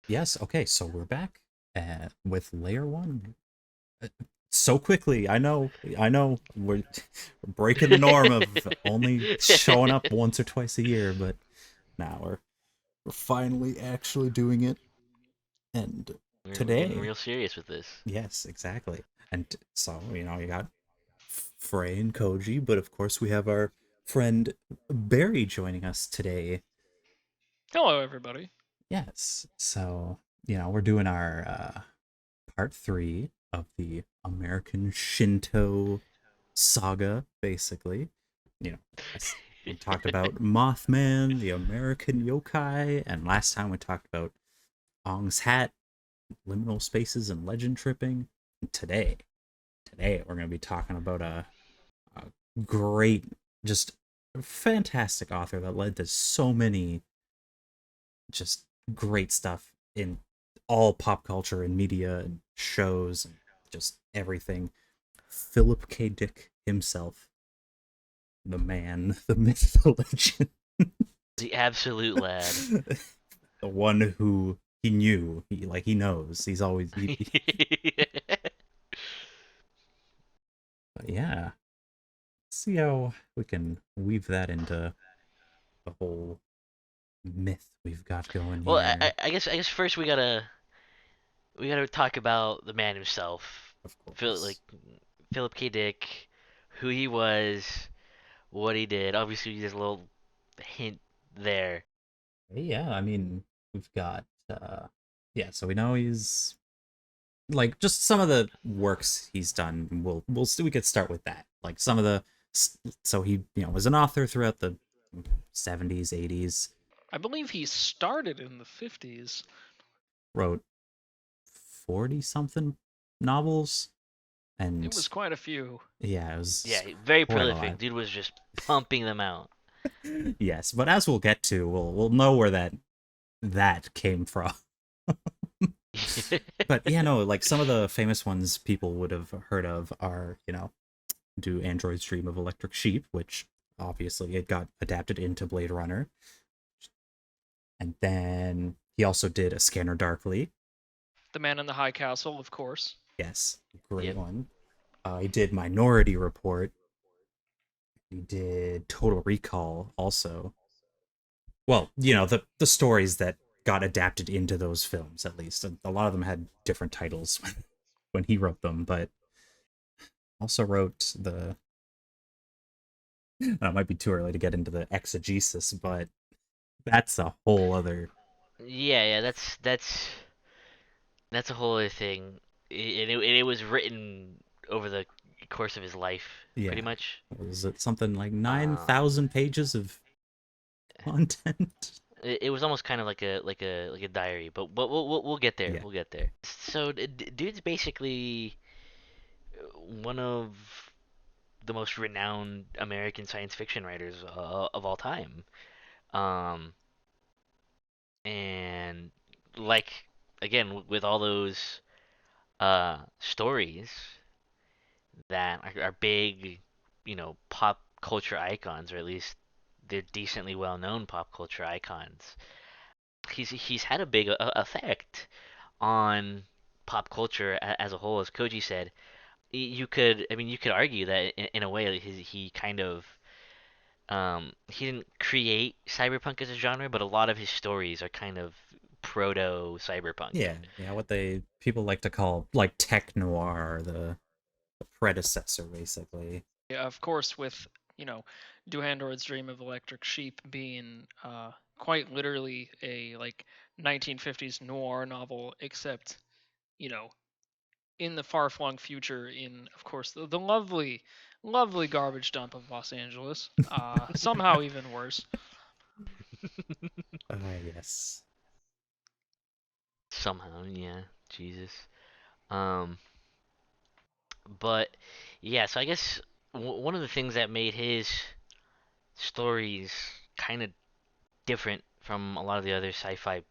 Yes, okay, so we're back with layer one. Uh, So quickly, I know, we're breaking the norm of only showing up once or twice a year, but now we're finally actually doing it. And We're getting today, real serious with this. yes, exactly. And so, you got Fray and Koji, but of course we have our friend Barry joining us today. Hello, everybody. Yes, so, we're doing our part three of the American Shinto saga, basically. You know, we talked about Mothman, the American yokai, and last time we talked about Ong's hat, liminal spaces, and legend tripping. And today we're going to be talking about a great, just fantastic author that led to so many just great stuff in all pop culture and media and shows and just everything. Philip K. Dick himself, the man, the myth, the legend, The absolute lad. the one who he knew, he knows. He's always but yeah. See how we can weave that into the whole myth we've got going Well, here. I guess first we gotta talk about the man himself, Of Phil, like course. Philip K. Dick, who he was, what he did. Obviously, there's a little hint there. Yeah, I mean, we've got yeah, so we know he's like just some of the works he's done. We could start with that. Like some of the so he, was an author throughout the 70s, 80s, I believe he started in the 50s. wrote 40 something novels It was and quite a few. yeah, it was Yeah, very quite a prolific. lot. Dude was just pumping them out. Yes, but as we'll get to, we'll know where that came from. But yeah, no, like some of the famous ones people would have heard of are, Do Androids Dream of Electric Sheep, which obviously it got adapted into Blade Runner. And then he also did A Scanner Darkly. The Man in the High Castle, of course. Yes, great Yep. one. He did Minority Report. He did Total Recall also. Well, the stories that got adapted into those films, at least. A lot of them had different titles when he wrote them, but also wrote the. It might be too early to get into the exegesis, but that's a whole other. Yeah, that's a whole other thing. And it was written over the course of his life, pretty Yeah. much. Was it something like Um, 9,000 pages of content? it was almost kind of like a diary, but we'll get there. Yeah. We'll get there. So dude's basically one of the most renowned American science fiction writers of all time. Um, and like again with all those stories that are big, pop culture icons, or at least they're decently well known pop culture icons. He's had a big effect on pop culture as a whole, as Koji said. I mean, you could argue that in a way, he kind of he didn't create cyberpunk as a genre, but a lot of his stories are kind of proto cyberpunk. Yeah. Yeah. What they people like to call like tech noir, the predecessor, basically. Yeah, of course, with, you know, Do Androids Dream of Electric Sheep being quite literally a, 1950s noir novel, except, you know, in the far-flung future in, of course, the lovely, lovely garbage dump of Los Angeles. Somehow even worse. Yes. Somehow, yeah, Jesus. Um, but yeah, so I guess one of the things that made his stories kind of different from a lot of the other sci-fi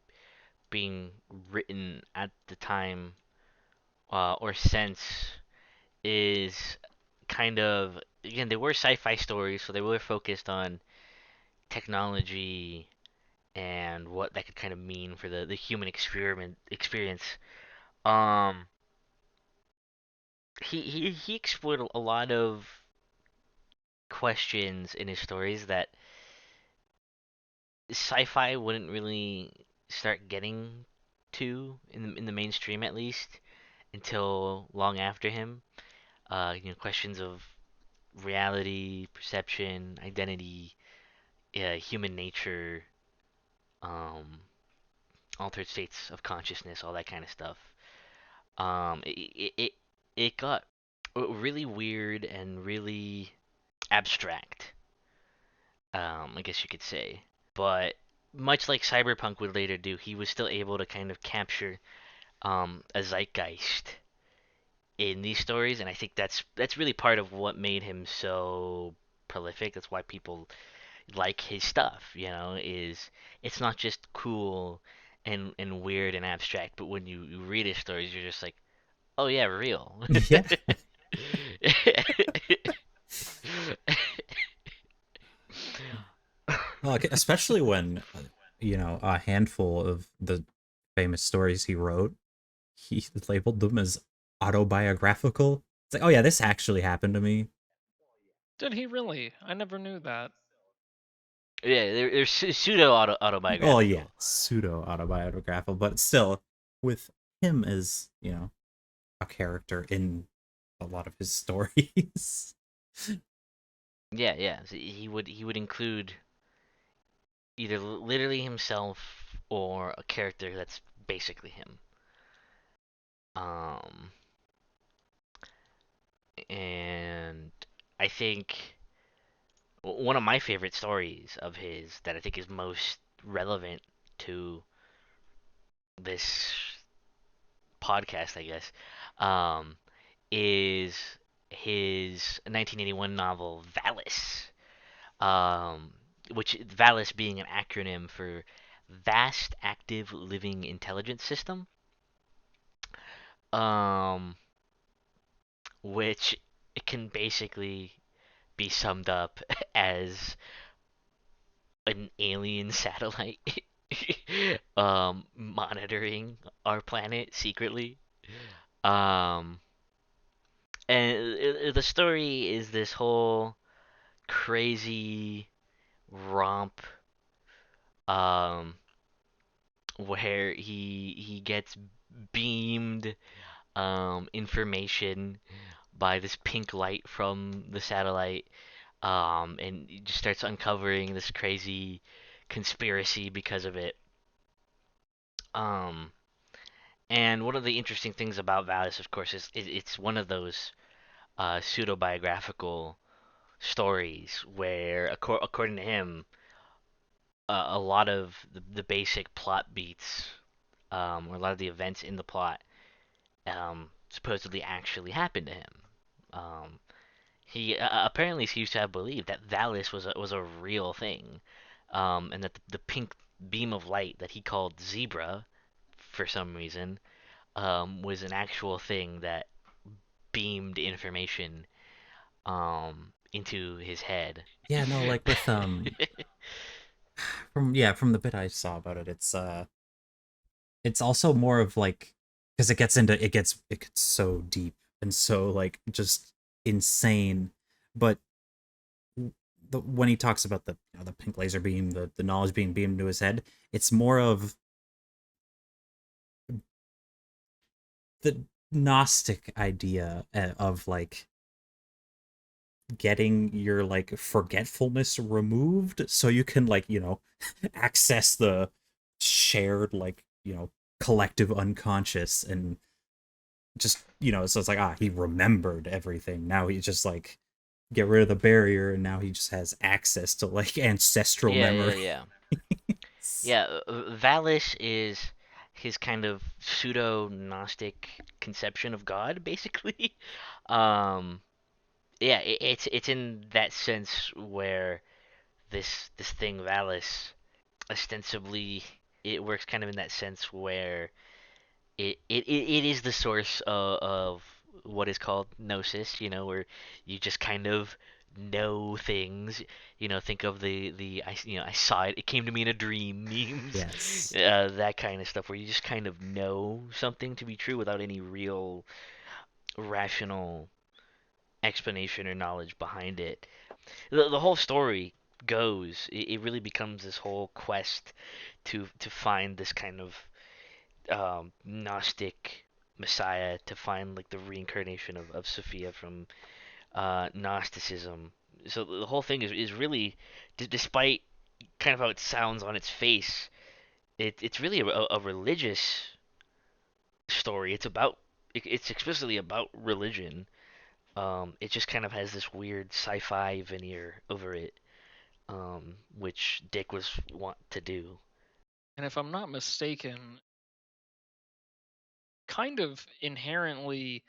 being written at the time or since is kind of, again, they were sci-fi stories, so they were focused on technology and what that could kind of mean for the human experiment experience. Um, he explored a lot of questions in his stories that sci-fi wouldn't really start getting to in the mainstream at least until long after him. Questions of reality, perception, identity, human nature, um, altered states of consciousness, all that kind of stuff. It got really weird and really abstract. I guess you could say, but much like Cyberpunk would later do, he was still able to kind of capture a zeitgeist in these stories, and I think that's really part of what made him so prolific. That's why people like his stuff. Is it's not just cool and weird and abstract, but when you read his stories, you're just like, oh yeah, real. Yeah. Well, okay, especially when a handful of the famous stories he wrote, he labeled them as autobiographical. It's like, oh yeah, this actually happened to me. Did he really? I never knew that. Yeah, they're pseudo Oh yeah, autobiographical. pseudo autobiographical, but still, with him as a character in a lot of his stories. Yeah, yeah. So he would include either literally himself or a character that's basically him. Um, and I think one of my favorite stories of his that I think is most relevant to this podcast, I guess, um, is his 1981 novel Valis, um, which Valis being an acronym for Vast Active Living Intelligence System, um, which it can basically be summed up as an alien satellite monitoring our planet secretly. Um, and the story is this whole crazy romp um, where he gets beamed information by this pink light from the satellite, and he just starts uncovering this crazy conspiracy because of it. Um, and one of the interesting things about Valis, of course, is it's one of those pseudo biographical stories where, according to him, a lot of the basic plot beats, or a lot of the events in the plot, supposedly actually happened to him. Um, he apparently seems to have believed that Valis was a real thing, and that the pink beam of light that he called zebra, for some reason, was an actual thing that beamed information into his head. Yeah, no, like with from the bit I saw about it, it's also more of like, because it gets so deep and so like just insane, but when he talks about the pink laser beam, the knowledge being beamed into his head, it's more of the Gnostic idea of like getting your like forgetfulness removed so you can like access the shared like collective unconscious, and just so it's like, he remembered everything, now he just like get rid of the barrier, and now he just has access to like ancestral Yeah, yeah, memory. yeah. Yeah, Valis is his kind of pseudo Gnostic conception of God, basically. Um, yeah, it's in that sense where this thing Valis ostensibly it works kind of in that sense where it is the source of what is called gnosis, where you just kind of know things. Think of I saw it. It came to me in a dream memes, Yes. that kind of stuff where you just kind of know something to be true without any real rational explanation or knowledge behind it. The whole story goes. It really becomes this whole quest to find this kind of Gnostic Messiah, to find like the reincarnation of Sophia from Gnosticism. So the whole thing is really, despite kind of how it sounds on its face, it's really a religious story. It's explicitly about religion. It just kind of has this weird sci-fi veneer over it, which Dick was want to do. And if I'm not mistaken, kind of inherently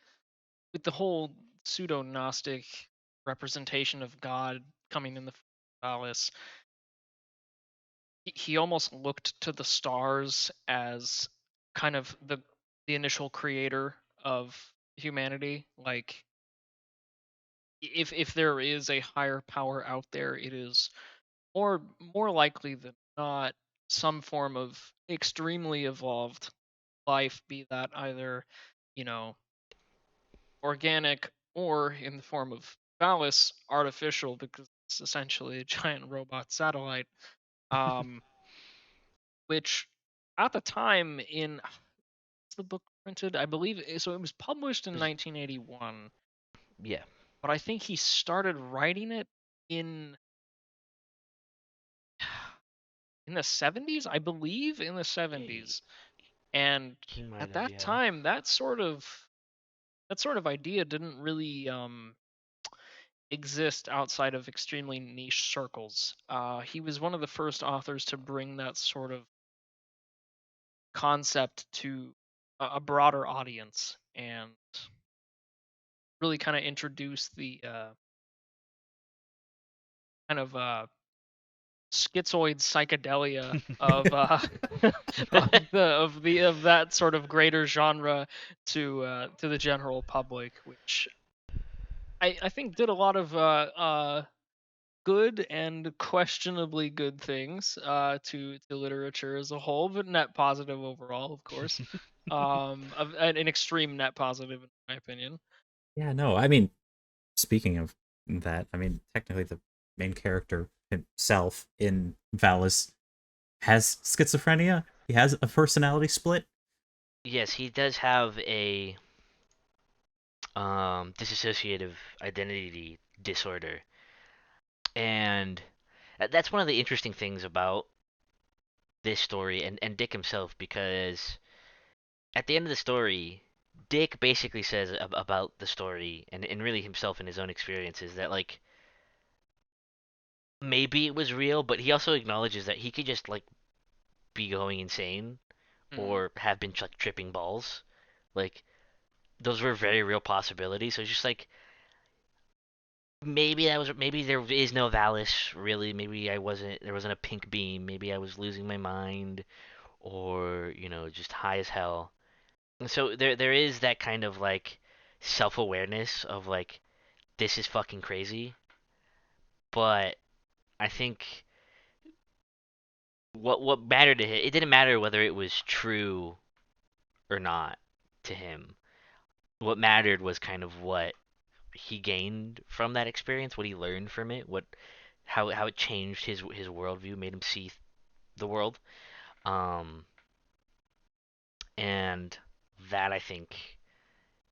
with the whole pseudo Gnostic representation of God coming in the Alice, he almost looked to the stars as kind of the initial creator of humanity. Like if there is a higher power out there, it is more likely than not some form of extremely evolved life, be that either, you know, organic or in the form of phallus, artificial, because it's essentially a giant robot satellite. Um, which at the time in the book printed, I believe, so it was published in 1981, Yeah. but I think he started writing it in in the 70s, I believe, in the He 70s. And might at have, that yeah. time, that sort of idea didn't really exist outside of extremely niche circles. He was one of the first authors to bring that sort of concept to a broader audience and really kind of introduce the kind of schizoid psychedelia of of that sort of greater genre to the general public, which I think did a lot of good and questionably good things to literature as a whole, but net positive overall, of course. An extreme net positive in my opinion. Yeah, no, I mean, speaking of that, I mean, technically the main character himself in Valis has schizophrenia. He has a personality split. Yes, he does have a dissociative identity disorder, and that's one of the interesting things about this story and Dick himself, because at the end of the story, Dick basically says about the story and really himself and his own experiences that like maybe it was real, but he also acknowledges that he could just like be going insane Mm. or have been like tripping balls. Like those were very real possibilities. So it's just like maybe there is no Valis really. Maybe there wasn't a pink beam. Maybe I was losing my mind or just high as hell. And so there is that kind of like self-awareness of like this is fucking crazy. But I think what mattered to him, it didn't matter whether it was true or not to him. What mattered was kind of what he gained from that experience, what he learned from it, how it changed his worldview, made him see the world. Um, and that I think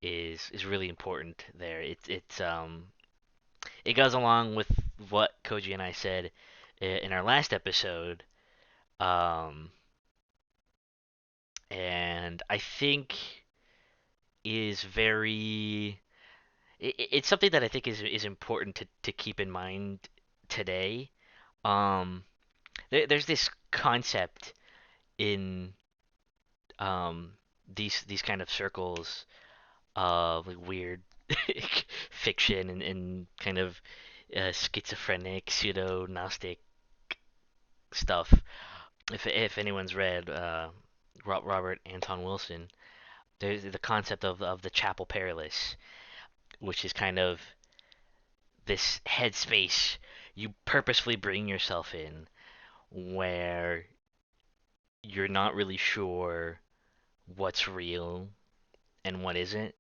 is really important there. It goes along with what Koji and I said in our last episode. Um, and I think is very it's something that I think is important to keep in mind today. Um, there's this concept in um, these kind of circles of like weird fiction and kind of schizophrenic pseudo gnostic stuff. If anyone's read Robert Anton Wilson, there's the concept of the Chapel Perilous, which is kind of this headspace you purposefully bring yourself in where you're not really sure what's real and what isn't.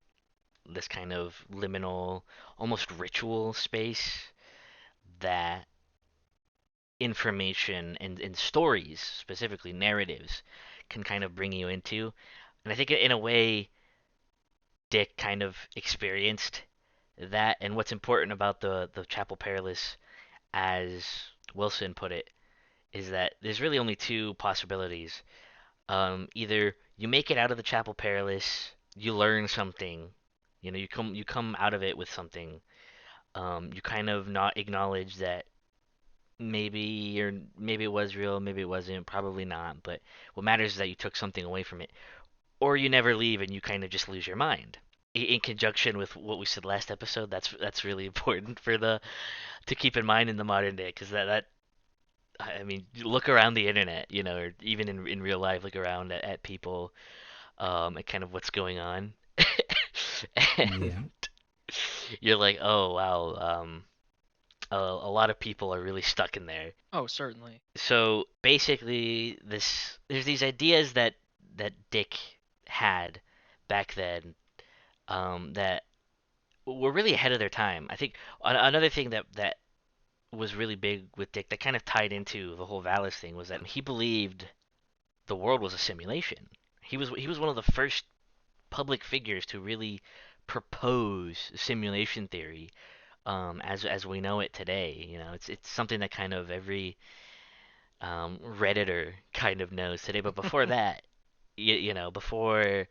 This kind of liminal, almost ritual space that information and stories, specifically narratives, can kind of bring you into. And I think in a way, Dick kind of experienced that. And what's important about the Chapel Perilous, as Wilson put it, is that there's really only two possibilities. Either you make it out of the Chapel Perilous, you learn something, you come out of it with something. You kind of not acknowledge that maybe it was real, maybe it wasn't, probably not. But what matters is that you took something away from it, or you never leave and you kind of just lose your mind. In conjunction with what we said last episode, that's really important for the to keep in mind in the modern day, because that I mean, look around the internet, or even in real life, look around at people, and kind of what's going on, and Yeah. you're like, oh wow, a lot of people are really stuck in there. Oh, certainly. So basically, there's these ideas that Dick had back then, that were really ahead of their time. I think another thing that was really big with Dick that kind of tied into the whole Valis thing was that he believed the world was a simulation. He was one of the first public figures to really propose simulation theory, as we know it today. It's something that kind of every Redditor kind of knows today. But before that, before,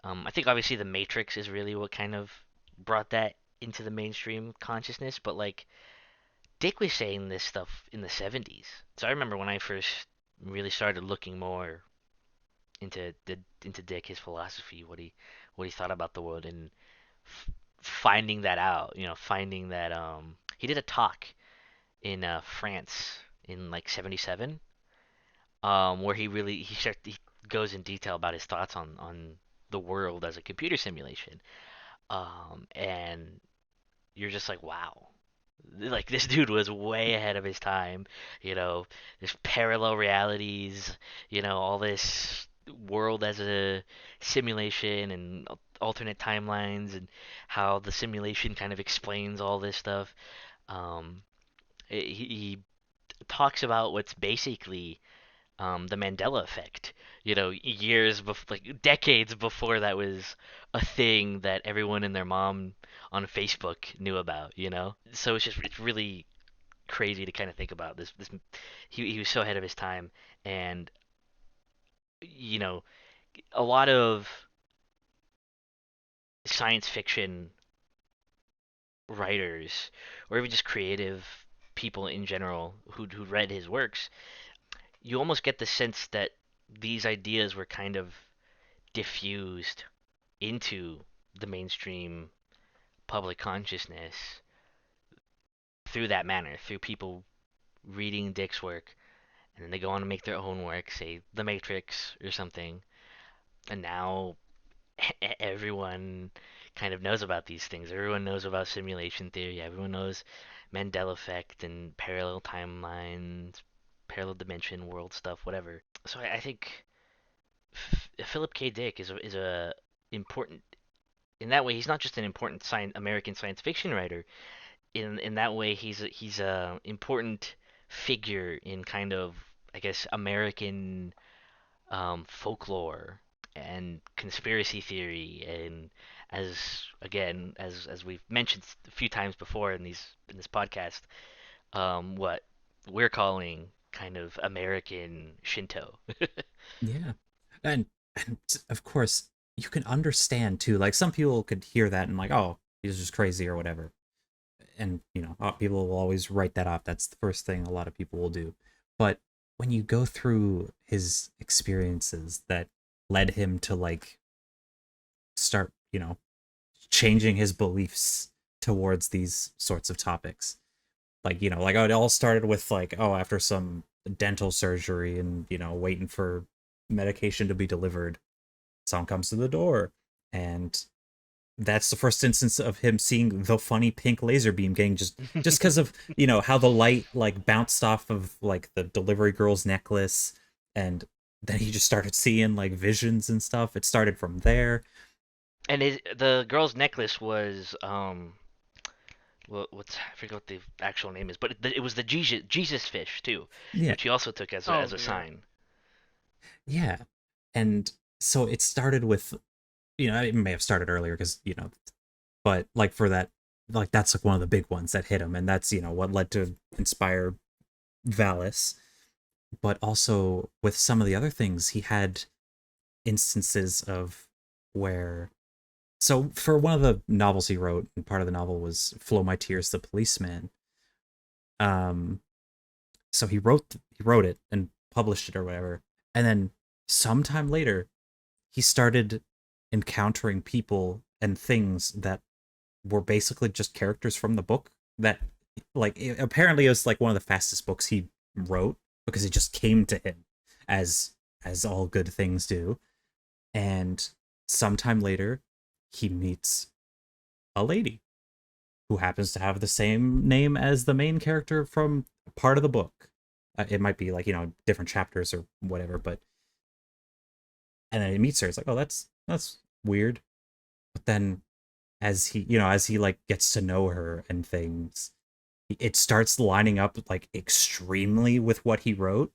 I think obviously the Matrix is really what kind of brought that into the mainstream consciousness. But like Dick was saying this stuff in the 70s. So I remember when I first really started looking more into Dick, his philosophy, what he thought about the world, and finding that out. Finding that he did a talk in France in like 77, where he goes in detail about his thoughts on the world as a computer simulation. And you're just like, wow, like this dude was way ahead of his time. There's parallel realities, all this world as a simulation and alternate timelines, and how the simulation kind of explains all this stuff. Um, he talks about what's basically the Mandela effect. Years before, like decades before that was a thing that everyone and their mom on Facebook knew about. So it's really crazy to kind of think about this. He was so ahead of his time, and you know, a lot of science fiction writers, or even just creative people in general who read his works, you almost get the sense that these ideas were kind of diffused into the mainstream public consciousness through that manner, through people reading Dick's work, and then they go on to make their own work, say The Matrix or something, and now everyone kind of knows about these things. Everyone knows about simulation theory. Everyone knows Mandela effect and parallel timelines, parallel dimension, world stuff, whatever. So I think Philip K. Dick is a important in that way. He's not just an important American science fiction writer. In that way, he's a important figure in kind of, I guess, American folklore and conspiracy theory, and as we've mentioned a few times before in this podcast, what we're calling kind of American Shinto. Yeah. And of course, you can understand too. Like some people could hear that and like, oh, he's just crazy or whatever. And people will always write that off. That's the first thing a lot of people will do. But when you go through his experiences that led him to like start, changing his beliefs towards these sorts of topics. Like, like it all started with like, oh, after some dental surgery and, waiting for medication to be delivered, someone comes to the door and that's the first instance of him seeing the funny pink laser beam getting just because of how the light like bounced off of like the delivery girl's necklace, and then he just started seeing like visions and stuff. It started from there. And the girl's necklace was what's I forget what the actual name is, but it was the Jesus fish too, Yeah, which he also took as Oh a yeah. sign. yeah. And so it started with, it may have started earlier because but like for that, like that's like one of the big ones that hit him, and that's what led to inspire Valis. But also with some of the other things, he had instances of where, so for one of the novels he wrote, and part of the novel was Flow My Tears, the Policeman. um so he wrote it and published it or whatever, and then sometime later he started encountering people and things that were basically just characters from the book, that like apparently it was like one of the fastest books he wrote because it just came to him as all good things do. And sometime later he meets a lady who happens to have the same name as the main character from part of the book. It might be like different chapters or whatever, but and then he meets her. It's like, oh, that's weird. But then as he like gets to know her and things, it starts lining up like extremely with what he wrote,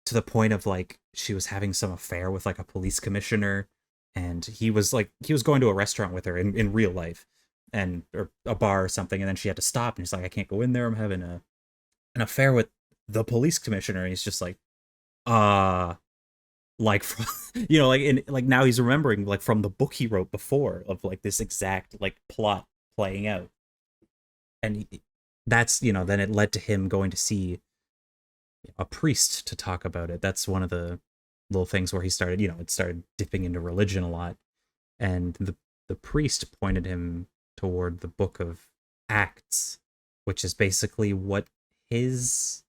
to the point of like she was having some affair with like a police commissioner, and he was going to a restaurant with her in real life, and or a bar or something, and then she had to stop, and he's like, I can't go in there, I'm having an affair with the police commissioner. And he's just like, uh like from, like in like now he's remembering like from the book he wrote before of like this exact like plot playing out. And that's then it led to him going to see a priest to talk about it. That's one of the little things where he started, it started dipping into religion a lot. And the priest pointed him toward the book of Acts, which is basically what his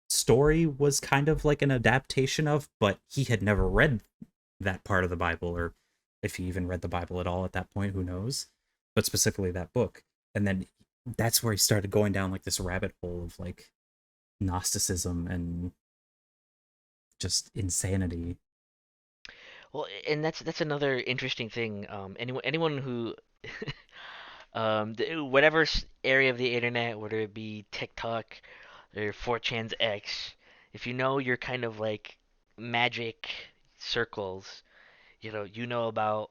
story was kind of like an adaptation of, but he had never read that part of the Bible, or if he even read the Bible at all at that point, who knows? But specifically that book. And then that's where he started going down like this rabbit hole of like Gnosticism and just insanity. Well, and that's another interesting thing. Anyone who whatever area of the internet, whether it be TikTok or 4chan's X, if you know your kind of like magic circles, you know about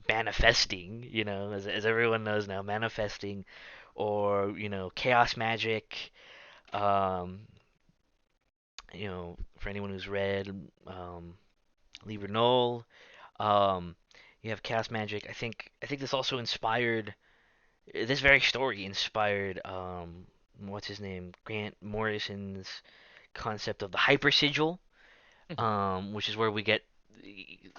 manifesting, as everyone knows now, manifesting, or chaos magic. Um, for anyone who's read Libra Null, um, you have chaos magic. I think this also inspired this very story inspired what's his name, Grant Morrison's concept of the hyper sigil, Mhm. which is where we get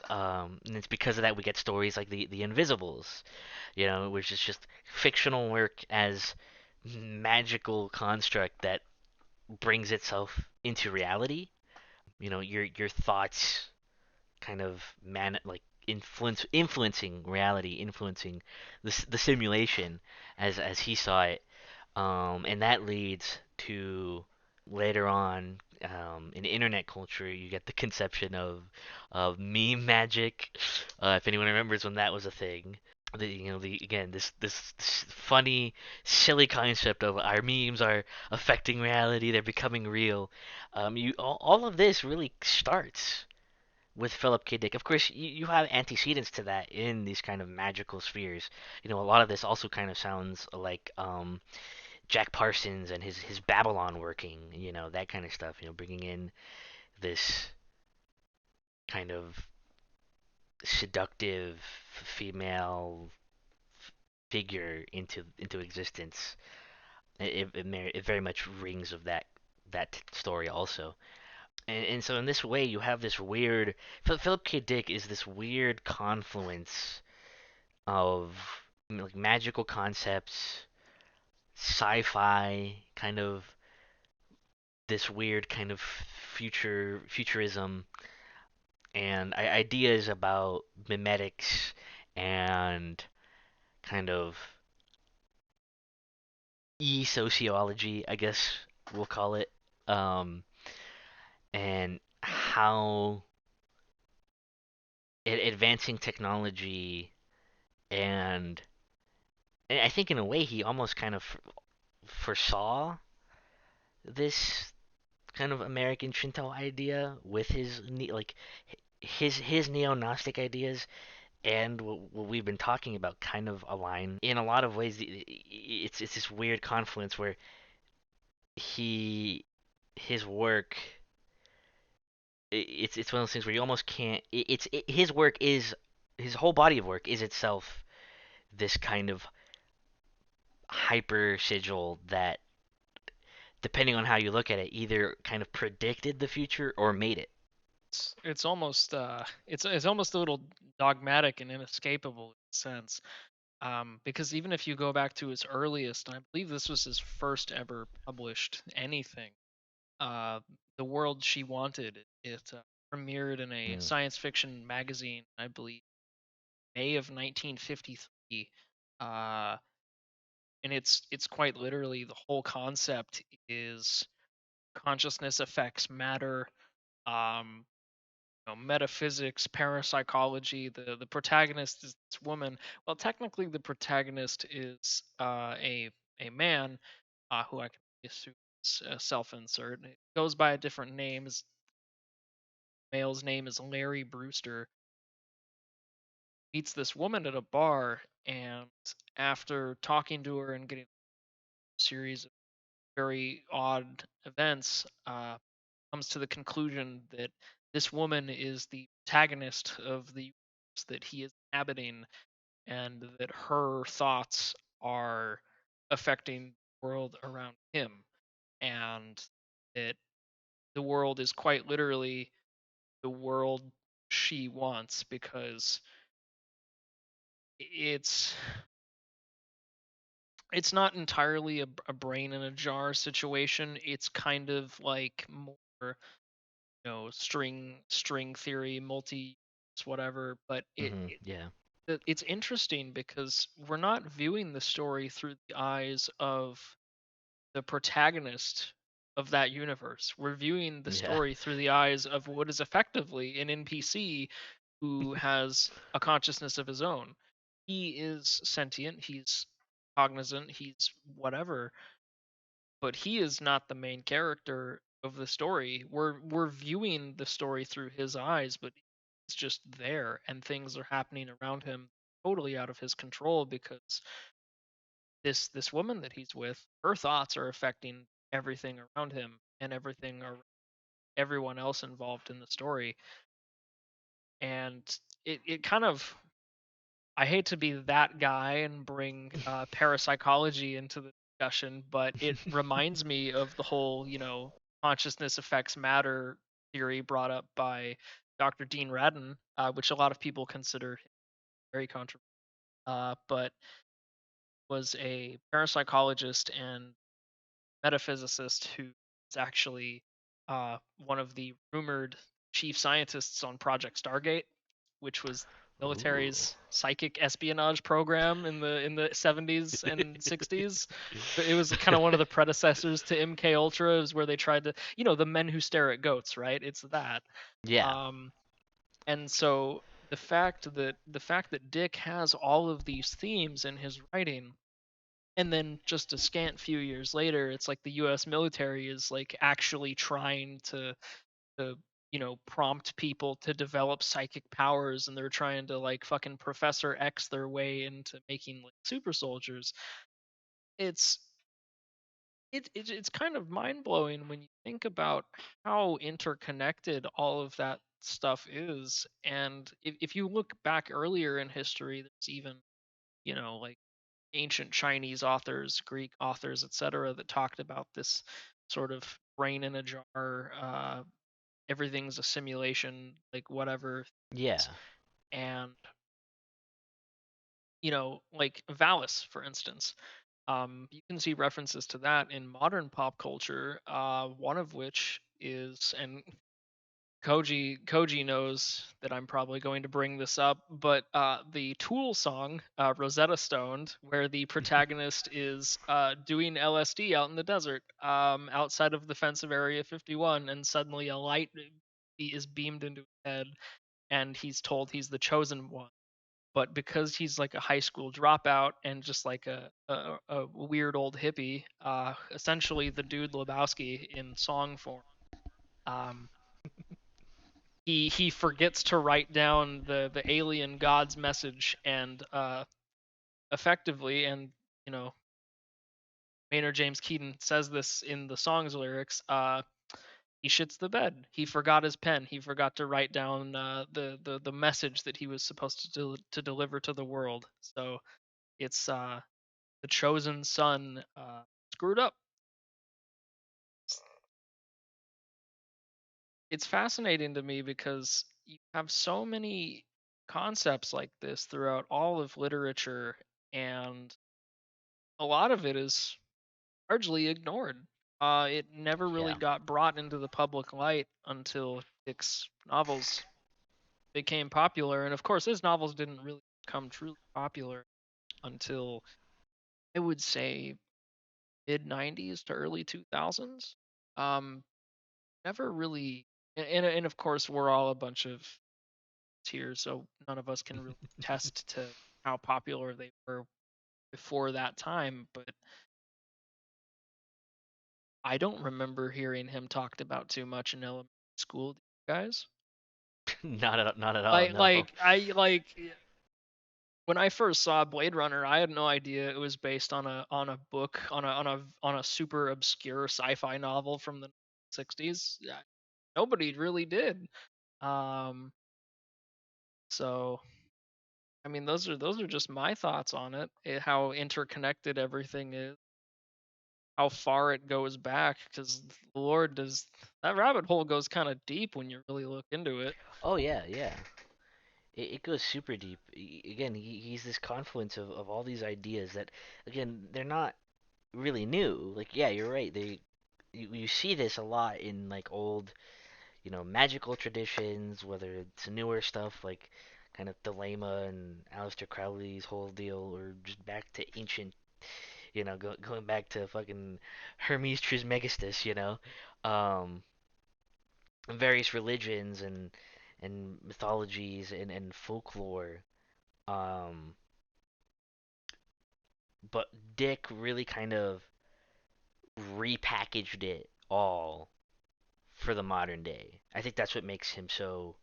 and it's because of that we get stories like the Invisibles, which is just fictional work as magical construct that brings itself into reality. Your thoughts kind of like influencing reality, influencing the simulation as he saw it, and that leads to later on in internet culture you get the conception of meme magic. If anyone remembers when that was a thing, the again this funny silly concept of our memes are affecting reality, they're becoming real. You all of this really starts with Philip K. Dick. Of course, you have antecedents to that in these kind of magical spheres. A lot of this also kind of sounds like Jack Parsons and his Babylon working, that kind of stuff. Bringing in this kind of seductive female figure into existence. It very much rings of that story also. And so in this way, you have this weird. Philip K. Dick is this weird confluence of like magical concepts, sci-fi, kind of this weird kind of futurism, and ideas about mimetics and kind of e-sociology, I guess we'll call it, um, and how advancing technology and I think in a way he almost kind of foresaw this kind of American Shinto idea with his like his neo-Gnostic ideas and what we've been talking about kind of align in a lot of ways. It's this weird confluence where he his work it's one of those things where you almost can't his work is his whole body of work is itself this kind of hyper sigil that depending on how you look at it either kind of predicted the future or made it. It's almost it's almost a little dogmatic and inescapable in a sense. Because even if you go back to his earliest, I believe this was his first ever published anything. Uh, The World She Wanted. It premiered in a Mm, science fiction magazine, I believe, May of 1953. Uh, and it's quite literally the whole concept is consciousness affects matter. Um, Metaphysics, parapsychology. The protagonist is this woman. Well, technically, the protagonist is a man who I can assume is self-insert. It goes by a different name. His male's name is Larry Brewster. Meets this woman at a bar, and after talking to her and getting a series of very odd events, comes to the conclusion that this woman is the protagonist of the universe that he is inhabiting, and that her thoughts are affecting the world around him, and that the world is quite literally the world she wants because it's it's not entirely a brain in a jar situation. It's kind of like more string theory, multi whatever. But yeah. it's interesting because we're not viewing the story through the eyes of the protagonist of that universe. We're viewing the Yeah. story through the eyes of what is effectively an NPC who has a consciousness of his own. He is sentient, he's cognizant, he's whatever, but he is not the main character of the story. We're viewing the story through his eyes, but it's just there and things are happening around him totally out of his control because this woman that he's with, her thoughts are affecting everything around him and everything or everyone else involved in the story. And it kind of, I hate to be that guy and bring parapsychology into the discussion, but it reminds me of the whole, consciousness affects matter theory brought up by Dr. Dean Radin, which a lot of people consider very controversial, but was a parapsychologist and metaphysicist who is actually one of the rumored chief scientists on Project Stargate, which was Ooh. military's psychic espionage program in the 70s and 60s. It was kind of one of the predecessors to MK Ultra, is where they tried to, the men who stare at goats, right? It's that. Yeah. Um, and so the fact that Dick has all of these themes in his writing, and then just a scant few years later it's like the US military is like actually trying to prompt people to develop psychic powers, and they're trying to like fucking Professor X their way into making like super soldiers. it's it's kind of mind-blowing when you think about how interconnected all of that stuff is. And if you look back earlier in history, there's even like ancient Chinese authors, Greek authors, etc., that talked about this sort of brain in a jar, everything's a simulation, like whatever. Yeah. And like Valis, for instance, you can see references to that in modern pop culture. One of which is, and Koji knows that I'm probably going to bring this up, but the Tool song Rosetta Stoned, where the protagonist is doing LSD out in the desert, outside of the fence of Area 51, and suddenly a light is beamed into his head, and he's told he's the chosen one. But because he's like a high school dropout and just like a weird old hippie, essentially the dude Lebowski in song form, um, he forgets to write down the alien god's message, and effectively, and you know, Maynard James Keaton says this in the song's lyrics. He shits the bed. He forgot his pen. He forgot to write down the message that he was supposed to deliver to the world. So it's the chosen son screwed up. It's fascinating to me because you have so many concepts like this throughout all of literature, and a lot of it is largely ignored. It never really Yeah. got brought into the public light until Dick's novels became popular, and of course, his novels didn't really become truly popular until, I would say, mid '90s to early 2000s. Um, Never really, and of course, we're all a bunch of here, so none of us can really attest to how popular they were before that time. But I don't remember hearing him talked about too much in elementary school. Do you guys? Not at all. Like, No. like I like when I first saw Blade Runner, I had no idea it was based on a book on a super obscure sci-fi novel from the '60s. Yeah, nobody really did. Um, so I mean, those are just my thoughts on it. How interconnected everything is, how far it goes back. Because Lord, does that rabbit hole goes kind of deep when you really look into it. Oh yeah, yeah. It goes super deep. Again, he's this confluence of all these ideas that, again, they're not really new. Like, yeah, you're right. You see this a lot in like old, magical traditions, whether it's newer stuff like kind of Thelema and Aleister Crowley's whole deal, or just back to ancient, going back to fucking Hermes Trismegistus, um, various religions and mythologies and folklore. Um, but Dick really kind of repackaged it all for the modern day. I think that's what makes him so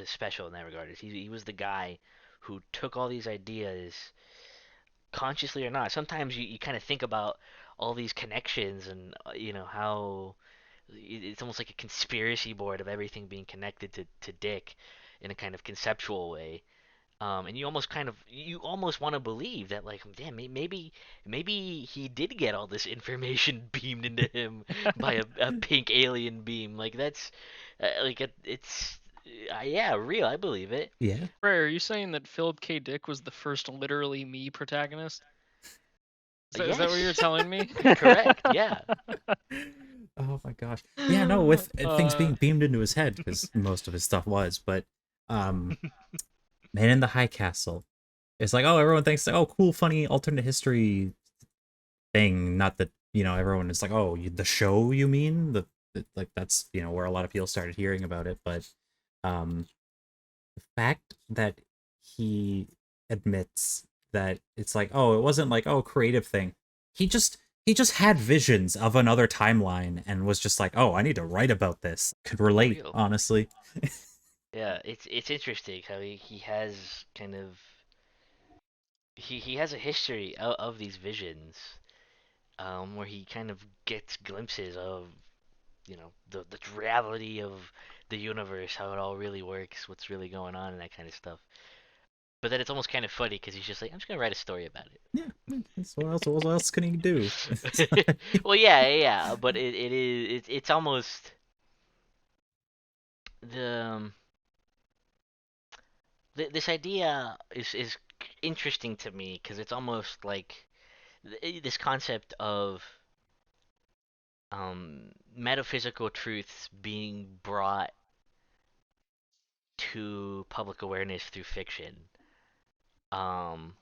special in that regard. Is he was the guy who took all these ideas, consciously or not. Sometimes you kind of think about all these connections and how it's almost like a conspiracy board of everything being connected to Dick in a kind of conceptual way. And you almost want to believe that, like, damn, maybe he did get all this information beamed into him by a pink alien beam. Like that's like it's yeah, real. I believe it. Yeah. Ray, are you saying that Philip K. Dick was the first literally me protagonist? Is that what you're Yes, telling me? correct. Yeah. Oh my gosh. Yeah, no, with things uh, being beamed into his head, because most of his stuff was, but um Man in the High Castle. It's like, oh, everyone thinks, oh, cool, funny alternate history thing. Not that, everyone is like, oh, the show, you mean? Like, that's, where a lot of people started hearing about it. But um the fact that he admits that it's like, oh, it wasn't like, oh, creative thing. He just had visions of another timeline and was just like, oh, I need to write about this. Could relate, Real. honestly. Yeah, it's interesting how he has kind of he has a history of these visions, where he kind of gets glimpses of the reality of the universe, how it all really works, what's really going on, and that kind of stuff. But then it's almost kind of funny because he's just like, I'm just gonna write a story about Yeah, what else can he do? it. Well, yeah, yeah, but it's almost the this idea is interesting to me because it's almost like this concept of metaphysical truths being brought to public awareness through fiction. Um,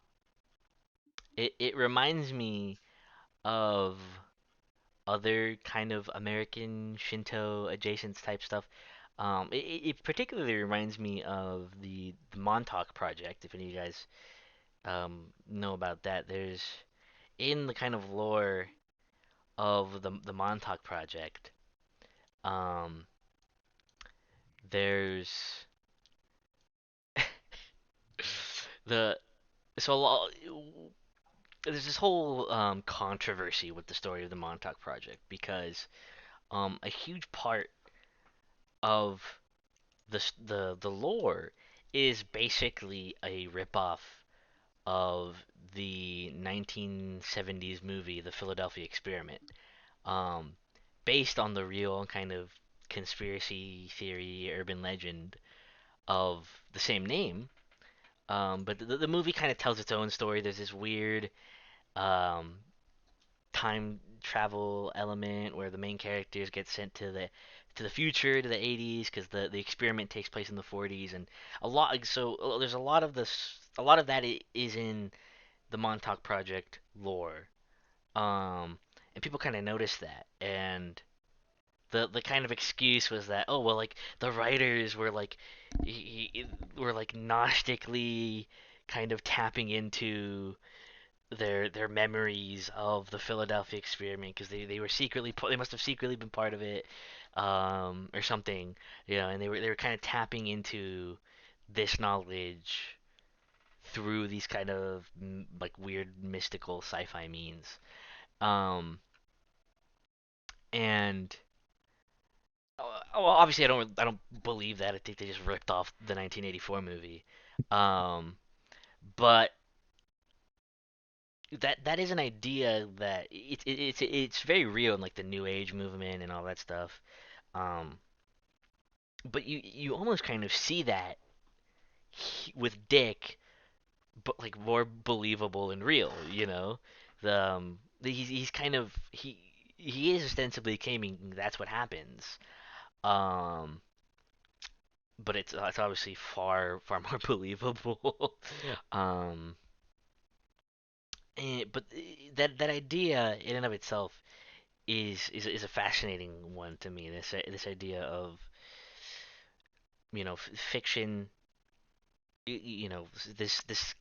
it reminds me of other kind of American Shinto adjacent type stuff. It particularly reminds me of the Montauk Project. If any of you guys know about that, there's in the kind of lore of the Montauk Project. Um, there's the so there's this whole controversy with the story of the Montauk Project because a huge part of the lore is basically a ripoff of the 1970s movie The Philadelphia Experiment, um, based on the real kind of conspiracy theory urban legend of the same name. But the movie kind of tells its own story. There's this weird um, time travel element where the main characters get sent to the future, to the 80s, because the experiment takes place in the 40s, and there's a lot of this, a lot of that is in the Montauk Project lore, um, and people kind of noticed that, and the kind of excuse was that, oh well, like the writers were like were like gnostically kind of tapping into their memories of the Philadelphia experiment because they were they must have secretly been part of it, or something, and they were kind of tapping into this knowledge through these kind of like weird mystical sci-fi means, um and well, obviously I don't believe that. I think they just ripped off the 1984 movie, um but that is an idea that it's very real in like the new age movement and all that stuff. Um, but you almost kind of see that with Dick, but like more believable and real. He's kind of he is ostensibly claiming that's what happens. Um, but it's obviously far more believable. um, but that idea in and of itself is a fascinating one to me. This idea of fiction, this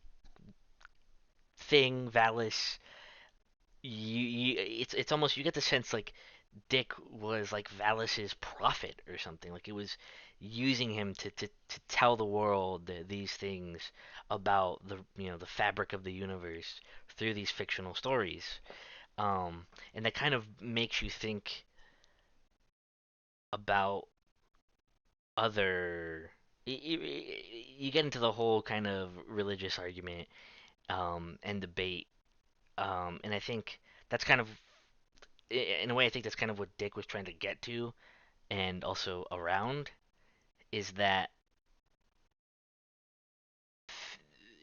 thing, Valis. It's almost you get the sense like Dick was like Valis's prophet or something. Like it was using him to tell the world these things about the fabric of the universe through these fictional stories. And that kind of makes you think about other you get into the whole kind of religious argument, and debate, and I think that's kind of in a way I think that's kind of what Dick was trying to get to and also around is that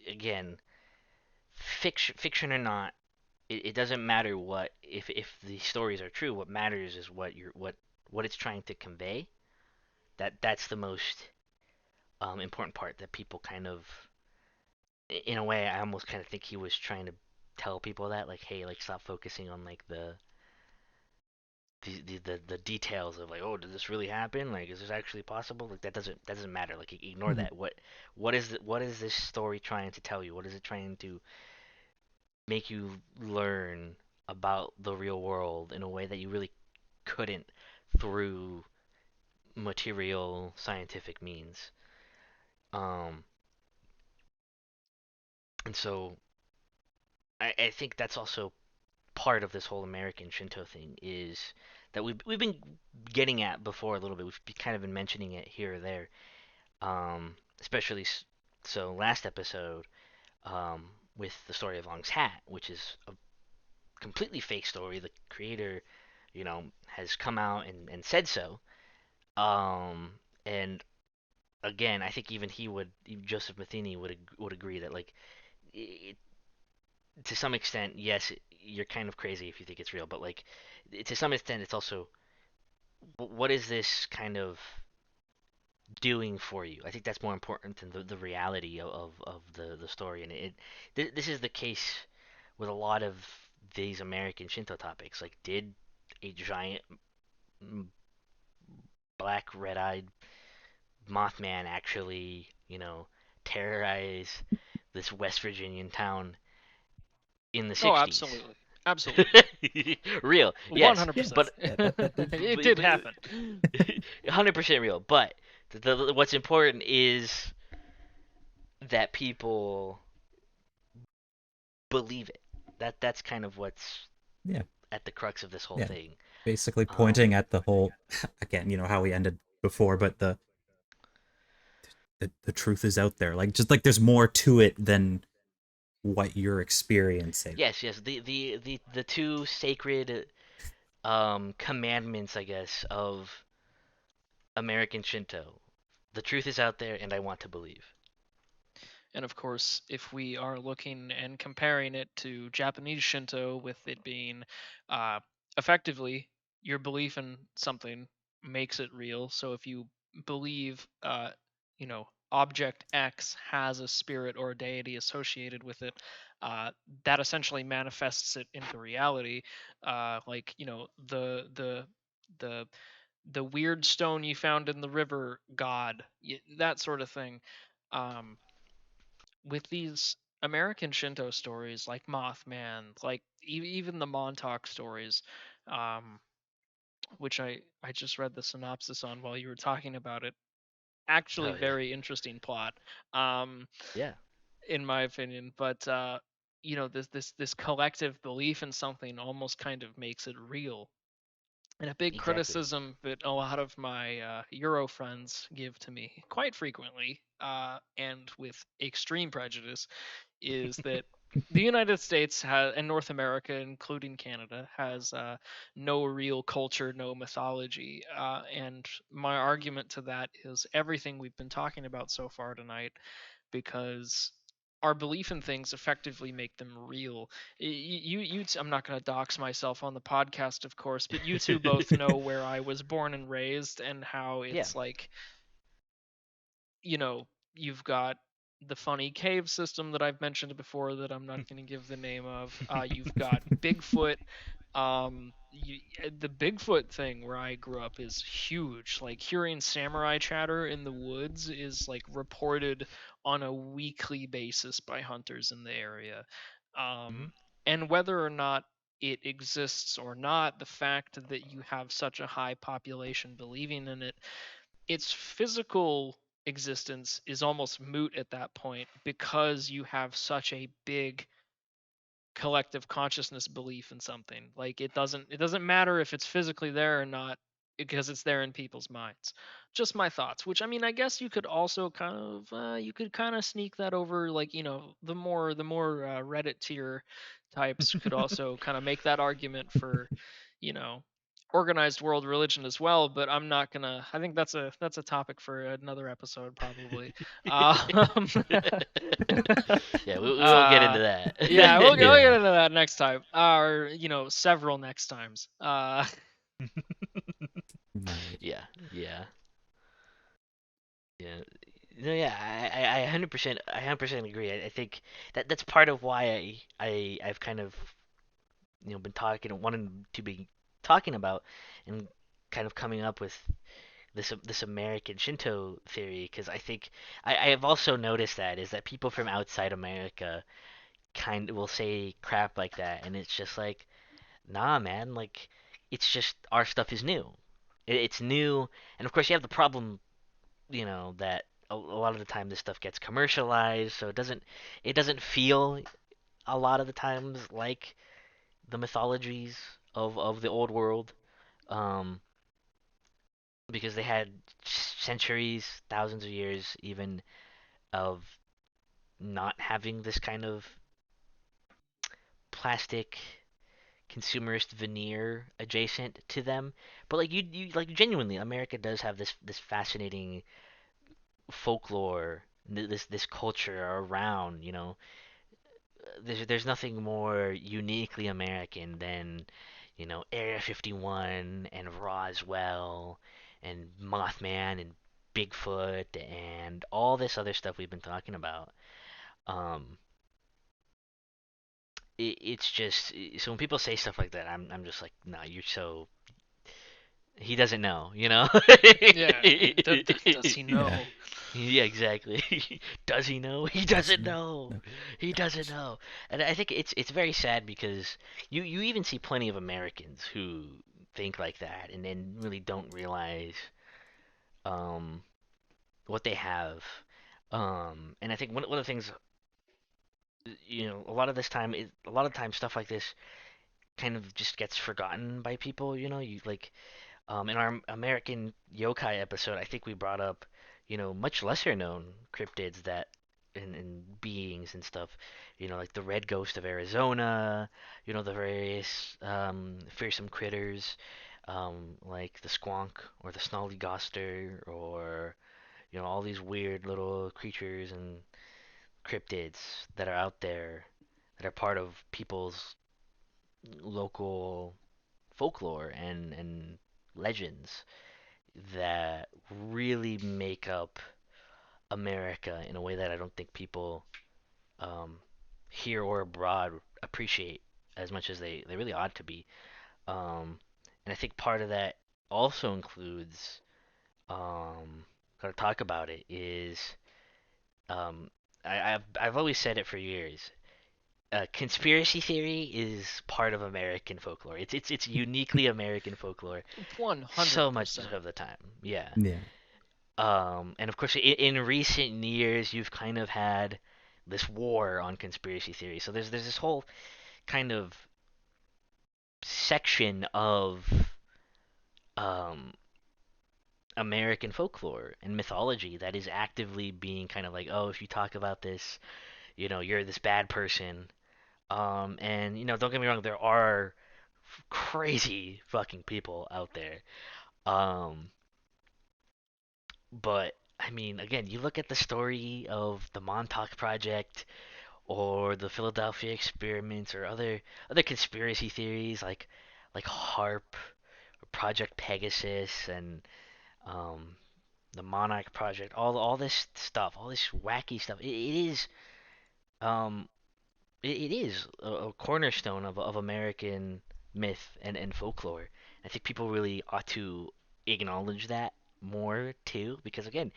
again, fiction or not, it doesn't matter what if the stories are true. What matters is what it's trying to convey. That's the most important part that people kind of in a way, I almost kind of think he was trying to tell people that, like, hey, like, stop focusing on like the details of like, oh, did this really happen? Like, is this actually possible? Like, that doesn't matter. Like, ignore Mhm. that. What is this story trying to tell you? What is it trying to make you learn about the real world in a way that you really couldn't through material scientific means? Um, and so I think that's also part of this whole American Shinto thing is that we've been getting at before a little bit. We've kind of been mentioning it here or there, especially so last episode, with the story of Long's Hat, which is a completely fake story. The creator, has come out and said so. And again, I think even Joseph Matheny would agree that like it, to some extent, yes, you're kind of crazy if you think it's real, but like to some extent, it's also what is this kind of doing for you. I think that's more important than the reality of the story. And this is the case with a lot of these American Shinto topics. Like, did a giant black red-eyed Mothman actually, terrorize this West Virginian town in the Oh, 60s? absolutely, absolutely, Real, yes, Yeah, 100%. but that did. It did happen. 100% real. But what's important is that people believe it. That's kind of what's Yeah, at the crux of this whole yeah. thing. Basically Um, pointing at the whole again, how we ended before, but the truth is out there. Like just like there's more to it than what you're experiencing. yes, yes. The two sacred commandments, I guess, of American Shinto. The truth is out there, and I want to believe. And of course, if we are looking and comparing it to Japanese Shinto, with it being uh, effectively your belief in something makes it real. So if you believe, object X has a spirit or a deity associated with it, uh, that essentially manifests it into reality. Like the the weird stone you found in the river god, that sort of thing. Um, with these American Shinto stories like Mothman, like even the Montauk stories, um, which I just read the synopsis on while you were talking about it. Actually, Oh yeah, very interesting plot, um, yeah, in my opinion. But this collective belief in something almost kind of makes it real. And a big exactly. criticism that a lot of my Euro friends give to me quite frequently, and with extreme prejudice, is that the United States has, and North America, including Canada, has no real culture, no mythology. And my argument to that is everything we've been talking about so far tonight, because our belief in things effectively make them real. I'm not going to dox myself on the podcast, of course, but you two both know where I was born and raised, and how Yeah. it's like, you've got the funny cave system that I've mentioned before that I'm not going to give the name of. You've got Bigfoot. The Bigfoot thing where I grew up is huge. Like, hearing samurai chatter in the woods is like reported on a weekly basis by hunters in the area. Hmm. Um, and whether or not it exists or not, the fact that you have such a high population believing in it, its physical existence is almost moot at that point, because you have such a big collective consciousness belief in something. Like, it doesn't matter if it's physically there or not, because it's there in people's minds. Just my thoughts, which, I mean, I guess you could also kind of sneak that over, like, the more Reddit tier types could also kind of make that argument for, you know organized world religion as well. But I'm not gonna. I think that's a topic for another episode, probably. um, Yeah, we won't get into uh yeah, we'll, that. we'll get Yeah. into that next time, or several next times. Right. Yeah, yeah, yeah. No, yeah, I 100%, I 100% agree. I think that's part of why I've kind of been wanting to be talking about and kind of coming up with this American Shinto theory, because I think I have also noticed that is that people from outside America kind of will say crap like that, and it's just like, nah, man, like, it's just our stuff is new. It's new, and of course you have the problem, that a lot of the time this stuff gets commercialized, so it doesn't feel a lot of the times like the mythologies of the old world, um, because they had centuries, thousands of years, even of not having this kind of plastic consumerist veneer adjacent to them. But like you like genuinely, America does have this fascinating folklore, this culture around. There's nothing more uniquely American than Area 51 and Roswell and Mothman and Bigfoot and all this other stuff we've been talking about. Um, it's just so when people say stuff like that, I'm just like, no, you're so he doesn't know, you know? Yeah, does he Yeah. know? Yeah, exactly. Does he know? He Does he doesn't know? know. No. He doesn't Don't. know. And I think it's very sad because you even see plenty of Americans who think like that and then really don't realize um what they have. And I think one of the things, a lot of this time is a lot of times stuff like this kind of just gets forgotten by people. You like in our American yokai episode, I think we brought up, much lesser known cryptids that and beings and stuff, like the red ghost of Arizona, the various fearsome critters, like the squonk or the snollygoster or all these weird little creatures and cryptids that are out there that are part of people's local folklore and legends that really make up America in a way that I don't think people um, here or abroad appreciate as much as they really ought to be. Um, and I think part of that also includes, gotta talk about it, is um, I've always said it for years. Conspiracy theory is part of American folklore. It's uniquely American folklore, so much 100%. of the time. Yeah. Yeah. And of course, in recent years, you've kind of had this war on conspiracy theory. So there's this whole kind of section of um, American folklore and mythology that is actively being kind of like, oh, if you talk about this, you're this bad person. And don't get me wrong, there are crazy fucking people out there. Um, but I mean, again, you look at the story of the Montauk Project or the Philadelphia experiments or other conspiracy theories like HARP or Project Pegasus and um, the Monarch Project, all this stuff, all this wacky stuff. It is um, it is a cornerstone of American myth and folklore. I think people really ought to acknowledge that more too, because again,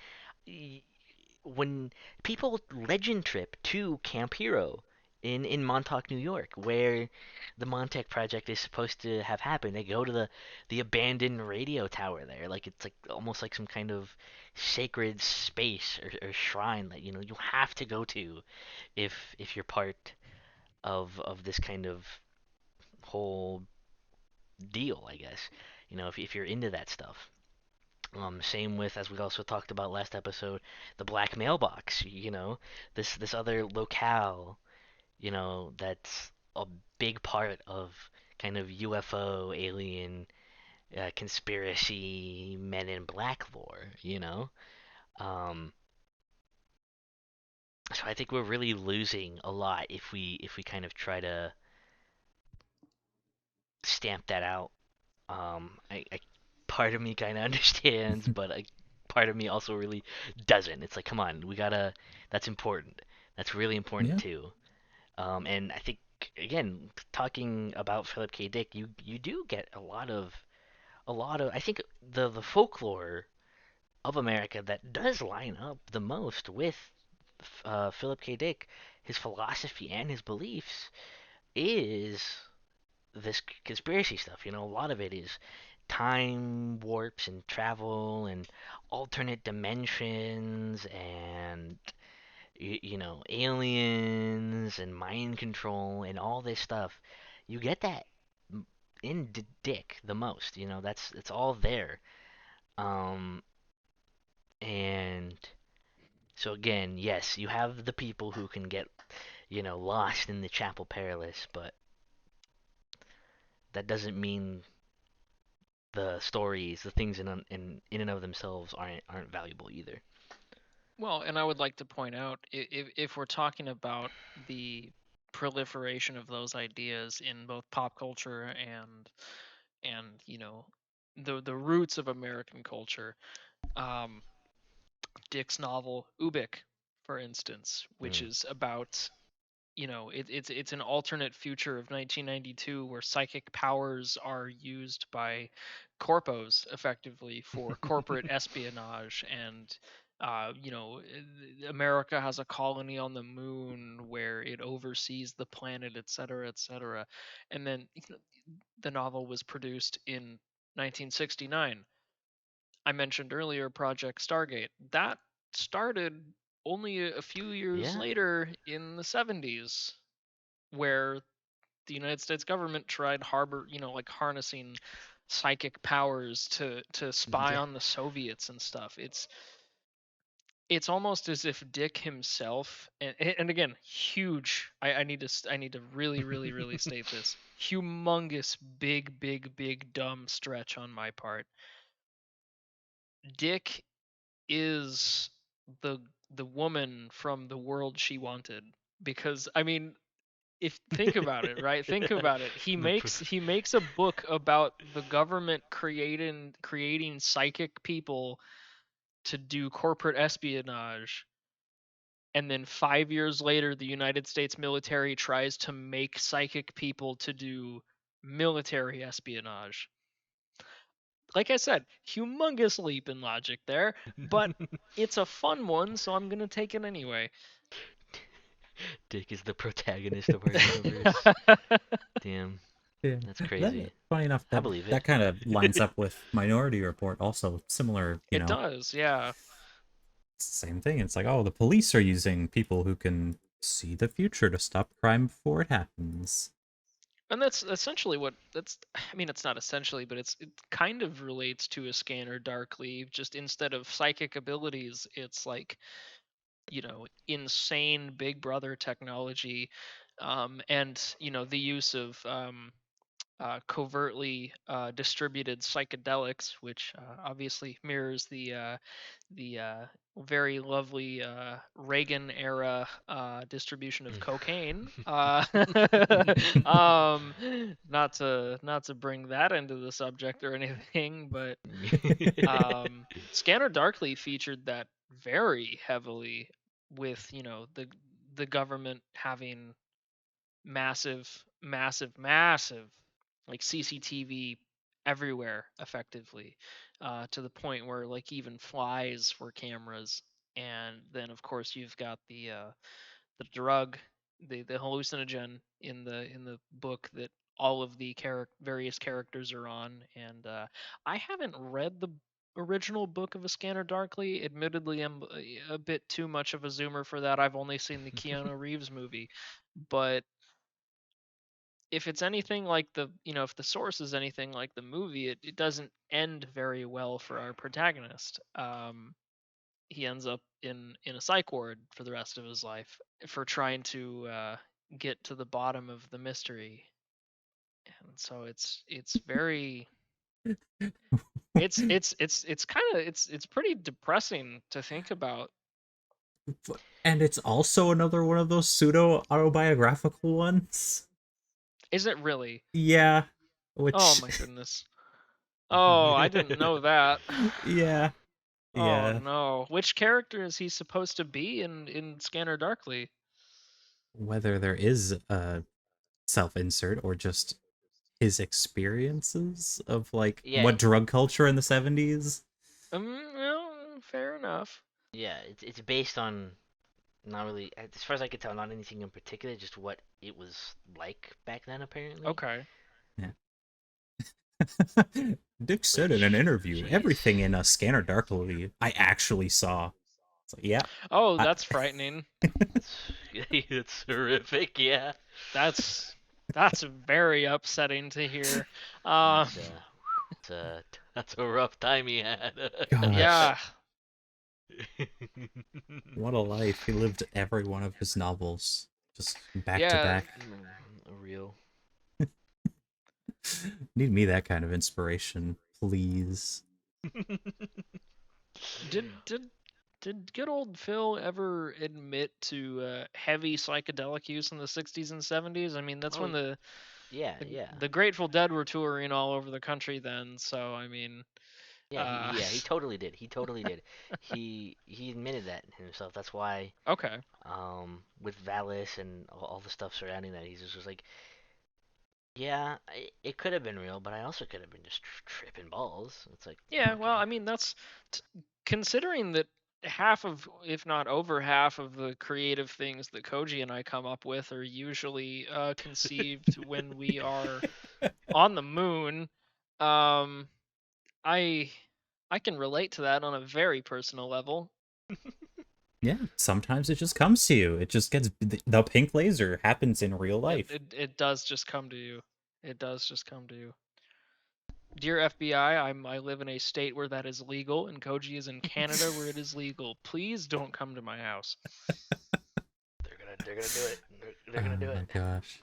when people legend trip to Camp Hero in Montauk, New York, where the Montauk Project is supposed to have happened, they go to the abandoned radio tower there, like it's like almost like some kind of sacred space or shrine that you have to go to if you're part of this kind of whole deal, I guess. If you're into that stuff. Same with, as we also talked about last episode, the black mailbox. This other locale. That's a big part of kind of UFO, alien, conspiracy, Men in Black lore. Um, so I think we're really losing a lot if we kind of try to stamp that out. I part of me kind of understands, but part of me also really doesn't. It's like, come on, we gotta. That's important. That's really important Yeah. too. And I think again, talking about Philip K. Dick, you do get a lot of. I think the folklore of America that does line up the most with Philip K. Dick, his philosophy and his beliefs is this conspiracy stuff. A lot of it is time warps and travel and alternate dimensions and aliens and mind control and all this stuff. You get that in Dick the most. That's it's all there. Um, and so again, yes, you have the people who can get lost in the Chapel Perilous, but that doesn't mean the stories, the things in and of themselves aren't valuable either. Well, and I would like to point out, if we're talking about the proliferation of those ideas in both pop culture and the roots of American culture, um, Dick's novel Ubik, for instance, which Mm. is about, it's an alternate future of 1992 where psychic powers are used by corpos effectively for corporate espionage, and America has a colony on the moon where it oversees the planet, etc., etc. And then the novel was produced in 1969. I mentioned earlier Project Stargate. That started only a few years Yeah. later in the 70s, where the United States government tried harnessing psychic powers to spy Yeah. on the Soviets and stuff. It's almost as if Dick himself, and again, huge. I need to really really really state this. Humongous, big, big, big, dumb stretch on my part. Dick is the the woman from the world she wanted, because I mean, if think about it, right? Think about it. He The makes he makes a book about the government creating psychic people to do corporate espionage, and then 5 years later the United States military tries to make psychic people to do military espionage. Like I said, humongous leap in logic there, but it's a fun one, so I'm gonna take it anyway. Dick is the protagonist of our universe. Damn, Yeah, that's that crazy. funny enough I that believe that it. kind of lines up with Minority Report. Also similar, It does, yeah. same thing. It's like, oh, the police are using people who can see the future to stop crime before it happens. And that's essentially what that's I mean, it's not essentially, but it kind of relates to a Scanner Darkly, just instead of psychic abilities, it's like, insane Big Brother technology, and the use of covertly distributed psychedelics, which obviously mirrors the very lovely Reagan era distribution of cocaine. Not to bring that into the subject or anything, but Scanner Darkly featured that very heavily, with the government having massive, massive, massive, like CCTV everywhere, effectively, to the point where like even flies were cameras. And then of course you've got the drug, the hallucinogen in the book that all of the various characters are on. And I haven't read the original book of A Scanner Darkly. Admittedly, I'm a bit too much of a zoomer for that. I've only seen the Keanu Reeves movie, but if it's anything like if the source is anything like the movie, it doesn't end very well for our protagonist. He ends up in a psych ward for the rest of his life for trying to get to the bottom of the mystery. And so it's very it's kind of it's pretty depressing to think about. And it's also another one of those pseudo autobiographical ones. Is it really? Yeah, Oh which my goodness. Oh, I didn't know that. yeah, Oh yeah. no. Which character is he supposed to be in Scanner Darkly? Whether there is a self-insert or just his experiences of like Yeah, what drug culture in the 70s. Well, fair enough. yeah. It's based on not really, as far as I could tell, not anything in particular, just what it was like back then, apparently. Okay. Yeah. Dick said in an Which, interview, jeez, everything in a Scanner Darkly I actually saw. It's like, yeah, Oh, I, that's frightening. that's it's horrific. Yeah, That's that's very upsetting to hear. Um, that's that's a that's a rough time he had. gosh, yeah, what a life. He lived every one of his novels just back to yeah. back. Real. Need me that kind of inspiration, please. Did good old Phil ever admit to heavy psychedelic use in the 60s and 70s? I mean, that's Oh when yeah, the, yeah. the Grateful Dead were touring all over the country then. So I mean, Yeah, Uh, he totally did. He totally did. He admitted that himself. That's why okay. with Valis and all the stuff surrounding that, he's just like, yeah, it could have been real, but I also could have been just tripping balls. It's like, Yeah, well, okay. I mean, that's t- considering that half of, if not over half of the creative things that Koji and I come up with are usually conceived when we are on the moon. Um, I I can relate to that on a very personal level. Yeah, sometimes it just comes to you. It just gets the pink laser happens in real It, life. it it does just come to you. It does just come to you. Dear FBI, I live in a state where that is legal, and Koji is in Canada where it is legal. Please don't come to my house. They're gonna do it. They're gonna Oh do my it. gosh.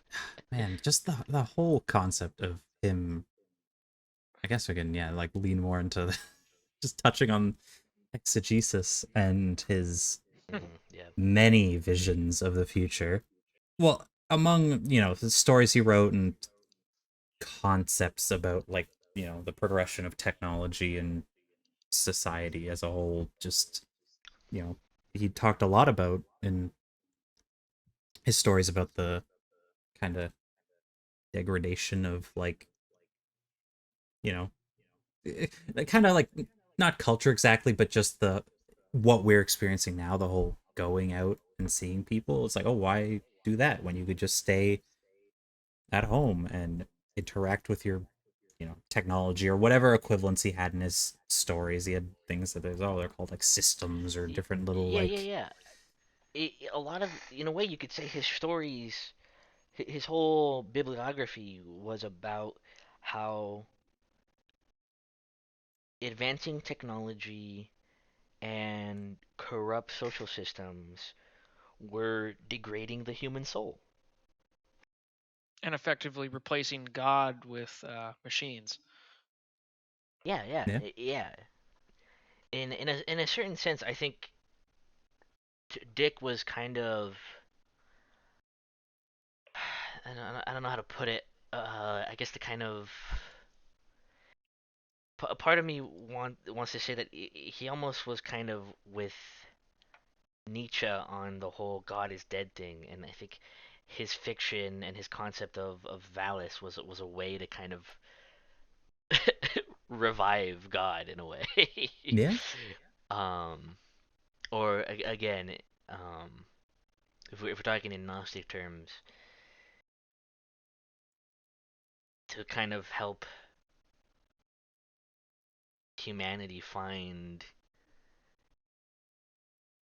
Man, just the whole concept of him, I guess we can, yeah, like lean more into just touching on exegesis and his Yeah. many visions of the future. Well, among, the stories he wrote and concepts about, like, the progression of technology and society as a whole, just, you know, he talked a lot about in his stories about the kind of degradation of, like, you know, kind of like not culture exactly, but just the what we're experiencing now, the whole going out and seeing people. It's like, oh, why do that when you could just stay at home and interact with your, technology or whatever equivalents he had in his stories. He had things that they're called like systems or different little Yeah, yeah, like. yeah. A lot of, in a way, you could say his stories, his whole bibliography was about how advancing technology and corrupt social systems were degrading the human soul. And effectively replacing God with machines. Yeah, yeah, Yeah, yeah. In a certain sense, I think Dick was kind of, I don't know how to put it. I guess the kind of a part of me wants to say that he almost was kind of with Nietzsche on the whole God is dead thing, and I think his fiction and his concept of Valis was a way to kind of revive God in a way. yeah. um, or again, um, if we're talking in Gnostic terms, to kind of help humanity find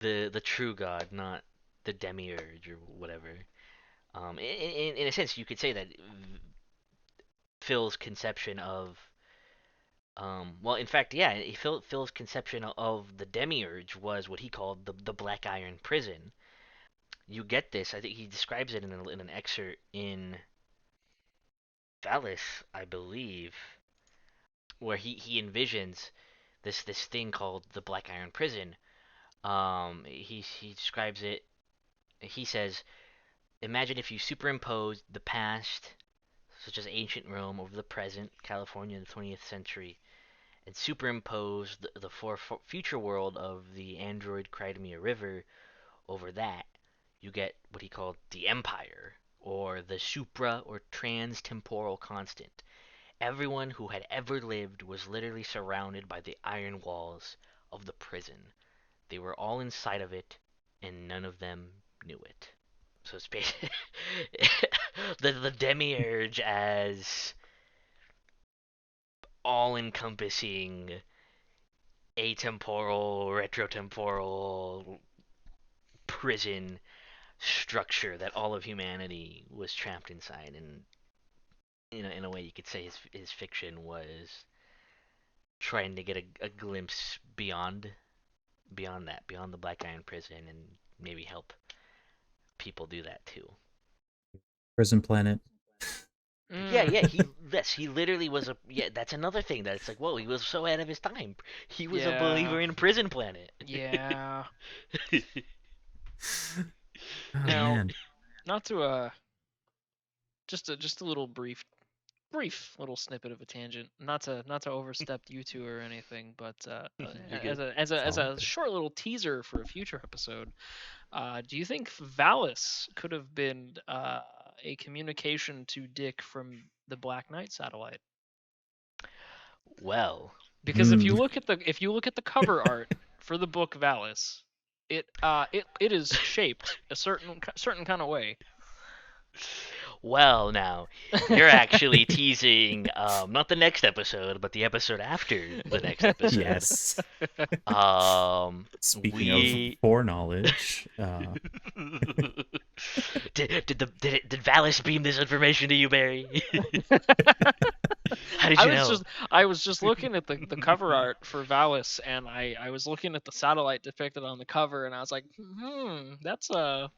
the true God, not the demiurge or whatever. In a sense, you could say that Phil's conception of well, in fact, yeah, Phil's conception of the demiurge was what he called the Black Iron Prison. You get this. I think he describes it in an excerpt in Valis, I believe, where he envisions this thing called the Black Iron Prison. He describes it. He says, imagine if you superimpose the past, such as ancient Rome, over the present, California in the 20th century, and superimpose the future world of the android Crimea River over that, you get what he called the Empire, or the supra or trans-temporal constant. Everyone who had ever lived was literally surrounded by the iron walls of the prison. They were all inside of it, and none of them knew it. So it's basically the demiurge as all-encompassing atemporal, retrotemporal prison structure that all of humanity was trapped inside. And in a way, you could say his fiction was trying to get a glimpse beyond that, beyond the Black Iron Prison, and maybe help people do that too. Prison Planet. Yeah, Mm, yeah, he literally was a yeah. That's another thing that it's like, whoa, he was so ahead of his time. He was a yeah, believer in Prison Planet. yeah. Oh Now, man. not to just a little brief brief little snippet of a tangent, not to overstep you two or anything, but You're as good. It's all a good. short little teaser for a future episode, do you think Valis could have been a communication to Dick from the Black Knight satellite? Well, Because Hmm. if you look at the cover art for the book Valis, it is shaped a certain kind of way. well, now you're actually teasing not the next episode, but the episode after the next episode. Yes. Speaking of We foreknowledge, did Valis beam this information to you, Barry? How did I you was know? just I was just looking at the cover art for Valis, and I was looking at the satellite depicted on the cover, and I was like, that's a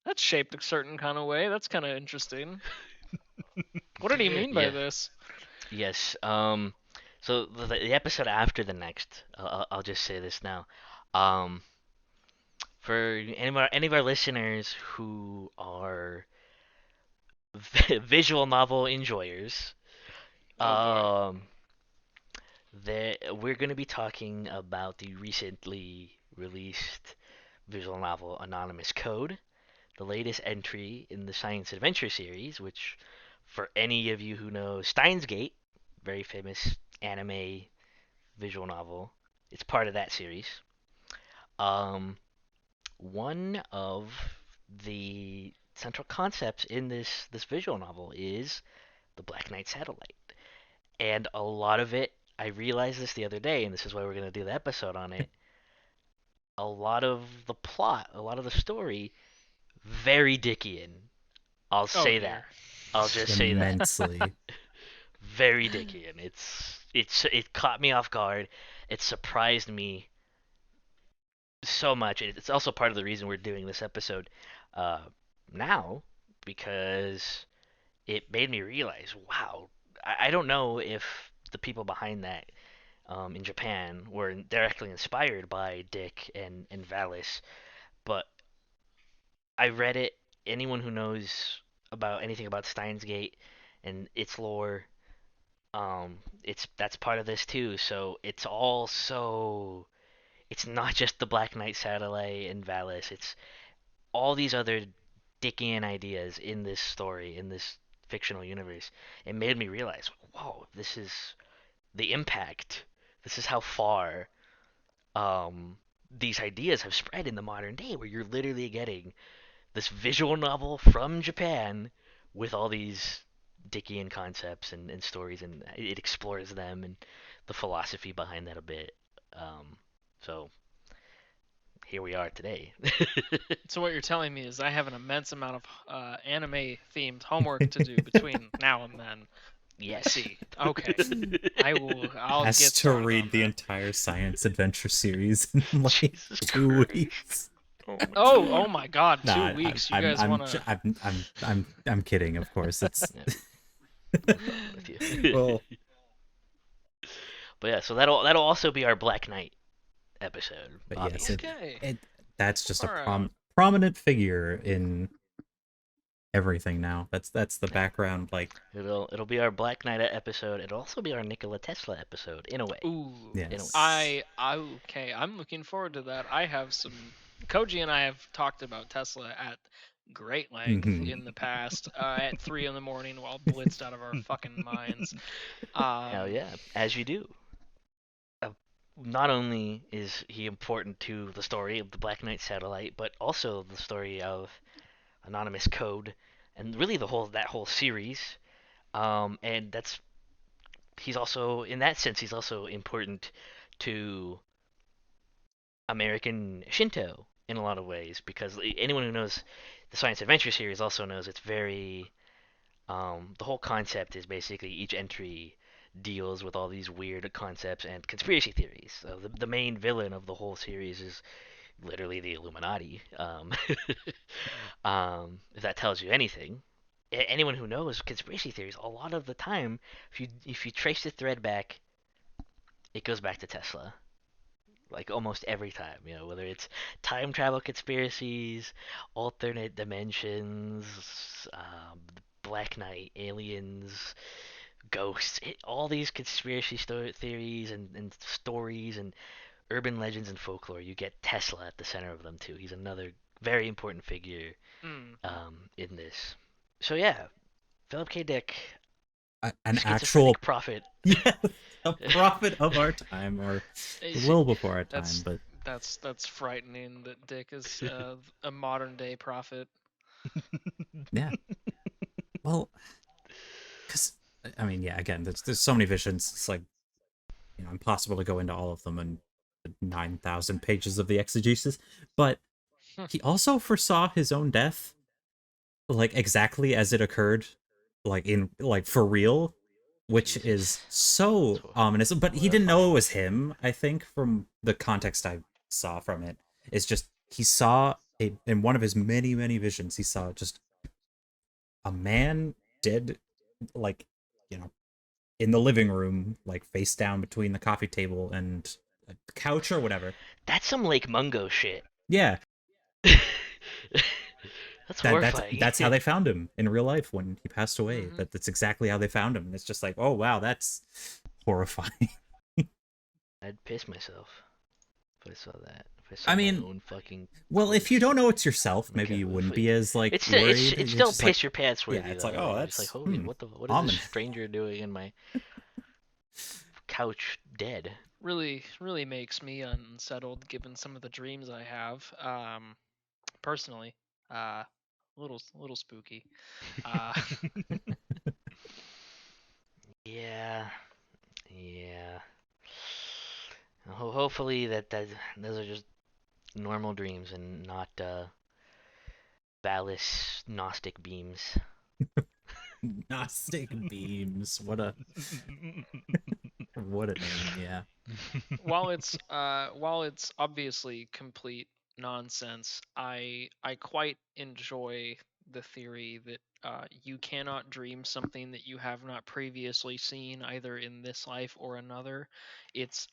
that's shaped a certain kind of way. That's kind of interesting. What did he mean by Yeah. this? Yes. So the episode after the next, I'll just say this now. Um, for any of our listeners who are visual novel enjoyers, Oh boy. um, we're going to be talking about the recently released visual novel Anonymous Code, the latest entry in the science adventure series, which, for any of you who know Steins Gate, very famous anime visual novel, it's part of that series. Um, one of the central concepts in this visual novel is the Black Knight satellite, and a lot of it. I realized this the other day, and this is why we're going to do the episode on it. A lot of the plot, a lot of the story, very Dickian. I'll Oh say that. dear. I'll just say that. immensely. Very Dickian. It caught me off guard. It surprised me so much. It's also part of the reason we're doing this episode uh, now, because it made me realize, wow, I don't know if the people behind that in Japan were directly inspired by Dick and Valis, but I read it. Anyone who knows about anything about Steins Gate and its lore, it's that's part of this too. So it's all so. It's not just the Black Knight satellite and Valis. It's all these other Dickian ideas in this story, in this fictional universe. It made me realize, whoa, this is the impact. This is how far these ideas have spread in the modern day, where you're literally getting this visual novel from Japan with all these Dickian concepts and stories, and it explores them and the philosophy behind that a bit. So here we are today. So what you're telling me is I have an immense amount of anime themed homework to do between now and then. I Yes. see. Okay. I'll Has get to started on read the that. entire science adventure series in like Jesus 2 weeks. Oh my Oh god. my God, Nah, 2 weeks. You guys wanna? I'm kidding. Of course, it's Yeah, I'm fucking with well, you. But yeah, so that'll also be our Black Knight episode, but yes, obviously. Okay. it that's just a Far out. prominent figure in everything now. That's the Yeah. background. Like, It'll be our Black Knight episode. It'll also be our Nikola Tesla episode, in a way. Ooh. In a way. yes. Okay. I'm looking forward to that. I have some. Koji and I have talked about Tesla at great length Hmm. in the past at 3 in the morning while blitzed out of our fucking minds. Hell Um. yeah, as you do. Uh, Not only is he important to the story of the Black Knight satellite, but also the story of Anonymous Code, and really that whole series. And that's he's also in that sense he's also important to American Shinto in a lot of ways, because anyone who knows the science adventure series also knows it's very the whole concept is basically each entry deals with all these weird concepts and conspiracy theories. So the main villain of the whole series is literally the Illuminati. If that tells you anything, anyone who knows conspiracy theories, a lot of the time, if you trace the thread back, it goes back to Tesla. Like almost every time, whether it's time travel conspiracies, alternate dimensions, Black Knight, aliens, ghosts, all these conspiracy theories and stories and urban legends and folklore. You get Tesla at the center of them too. He's another very important figure Mm. in this. So yeah, Philip K. Dick, An schizophrenic actual prophet. yeah, a prophet of our time, or a little before our time, That's but that's frightening that Dick is a modern day prophet. yeah. Well, because I mean, yeah. Again, there's so many visions. It's like impossible to go into all of them in 9,000 pages of the exegesis. But he also foresaw his own death, like exactly as it occurred, like for real, which is Jesus, so that's ominous. But he didn't know it horrifying. was him. I think from the context I saw from it, it's just he saw in one of his many visions. He saw just a man dead, like you know, in the living room, like face down between the coffee table and a couch or whatever. That's some Lake Mungo shit. Yeah, That's that's horrifying. that's how they found him in real life when he passed away. Hmm. That's exactly how they found him. And it's just like, oh wow, that's horrifying. I'd piss myself if I saw that. If I I saw my mean, own fucking well, if you corpse. don't know it's yourself, maybe Okay, you wouldn't be as like it's worried. it's It's still just like, piss your pants yeah, worthy it's though. like, oh, You're just like, that's holy, what is this ominous. stranger doing in my couch dead? Really makes me unsettled given some of the dreams I have. Personally, little spooky. Uh, Yeah, yeah. Hopefully that those are just normal dreams and not Valis Gnostic beams. Gnostic beams. What a name. Yeah. while it's obviously complete nonsense, I quite enjoy the theory that you cannot dream something that you have not previously seen either in this life or another. It's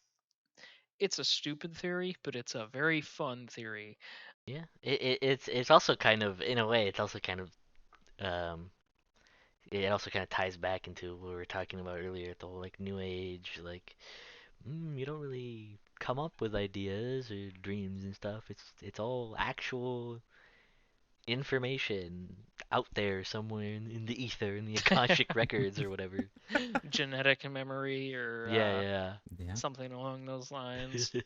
it's a stupid theory, but it's a very fun theory. Yeah, it's also kind of in a way it's also kind of um it also kind of ties back into what we were talking about earlier, the whole like new age, like you don't really come up with ideas or dreams and stuff. It's all actual information out there somewhere in the ether, in the Akashic records or whatever. Genetic memory or Yeah, Yeah. something along those lines. yeah.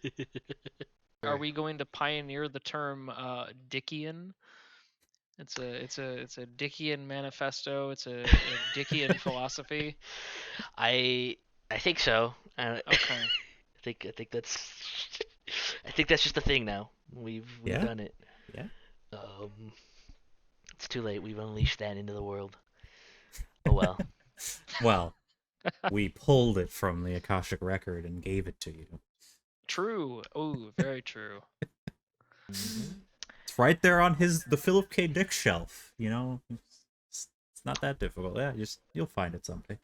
Are Sure. we going to pioneer the term Dickian? It's a Dickian manifesto. It's a Dickian philosophy. I I think so. Okay. I think that's I think that's just a thing now. We've Yeah. done it. Yeah. Um, it's too late. We've unleashed that into the world. Oh well. Well, we pulled it from the Akashic record and gave it to you. True. Oh, very true. hmm It's right there on the Philip K. Dick shelf. It's not that difficult. Yeah, just you'll find it someday.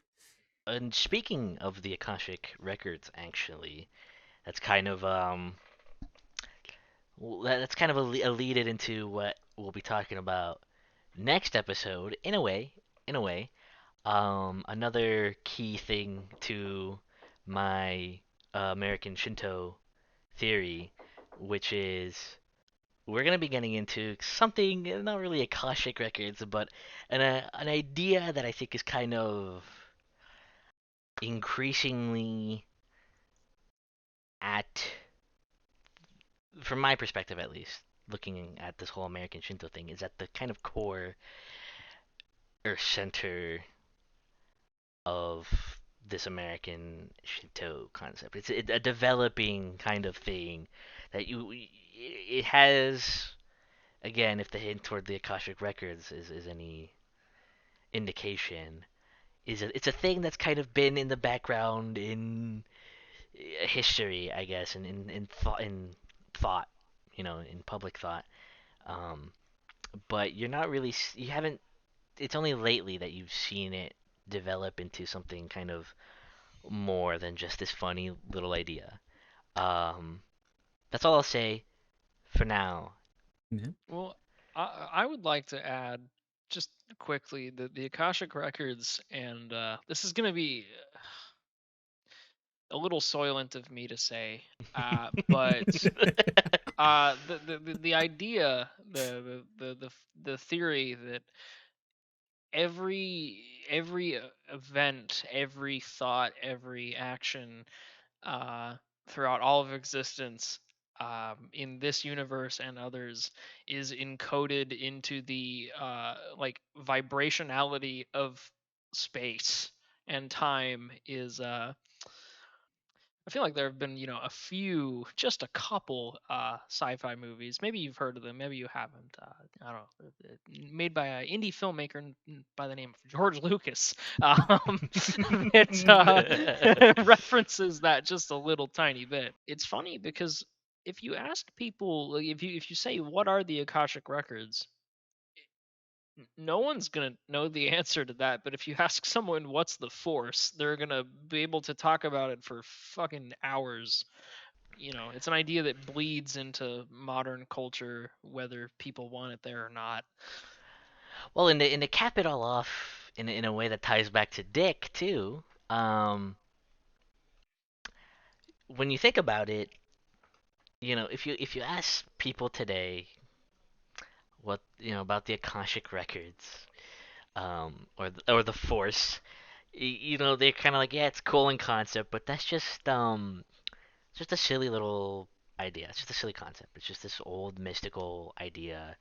And speaking of the Akashic records, actually, that's kind of that's kind of a lead it into what we'll be talking about next episode. In a way, another key thing to my American Shinto theory, which is we're gonna be getting into something not really Akashic records, but an idea that I think is kind of increasingly at, from my perspective at least, looking at this whole American Shinto thing, is at the kind of core or center of this American Shinto concept. It's a developing kind of thing that it has, again, if the hint toward the Akashic records is any indication, it's a thing that's kind of been in the background in history, I guess, and in thought, in public thought. Um, but you're not really you haven't. It's only lately that you've seen it develop into something kind of more than just this funny little idea. Um, that's all I'll say for now. Yeah. Well, I would like to add. just quickly, the Akashic records, and this is gonna be a little soylent of me to say, but the idea, the theory that every event, every thought, every action, uh, throughout all of existence, in this universe and others, is encoded into the like vibrationality of space and time is I feel like there have been, a few, just a couple sci-fi movies. Maybe you've heard of them, maybe you haven't. I don't know. Made by an indie filmmaker by the name of George Lucas. It references that just a little tiny bit. It's funny because if you ask people, like, if you say what are the Akashic records, no one's gonna know the answer to that. But if you ask someone what's the Force, they're gonna be able to talk about it for fucking hours. It's an idea that bleeds into modern culture, whether people want it there or not. Well, and to cap it all off in a way that ties back to Dick too. When you think about it, if you ask people today what about the Akashic records, or the Force, they're kind of like, yeah, it's cool in concept, but that's just a silly little idea. It's just a silly concept. It's just this old mystical idea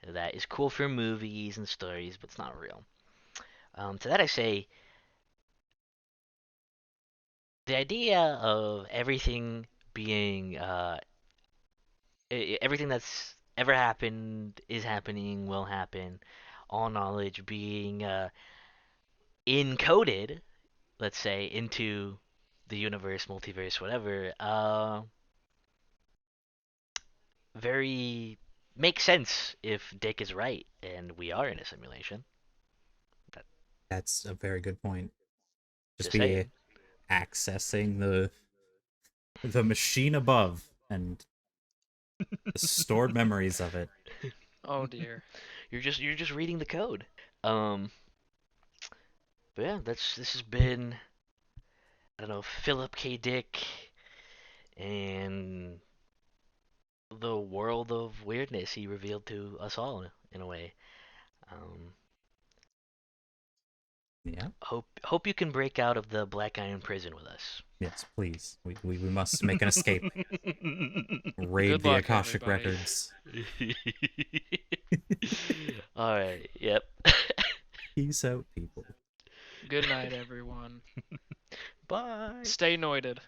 that is cool for movies and stories, but it's not real. To that I say, the idea of everything being everything that's ever happened is happening, will happen, all knowledge being encoded, let's say, into the universe, multiverse, whatever, very makes sense if Dick is right and we are in a simulation. That, That's a very good point. Just just be saying. accessing the machine above and the stored memories of it. Oh dear. You're just reading the code. Um, but yeah, this has been, I don't know, Philip K. Dick and the world of weirdness he revealed to us all in a way. Um, Yeah. hope you can break out of the Black Iron prison with us. Yes, please. We must make an escape. Raid Good the luck, Akashic everybody. records. All right. Yep. Peace out, people. Good night, everyone. Bye. Stay noited.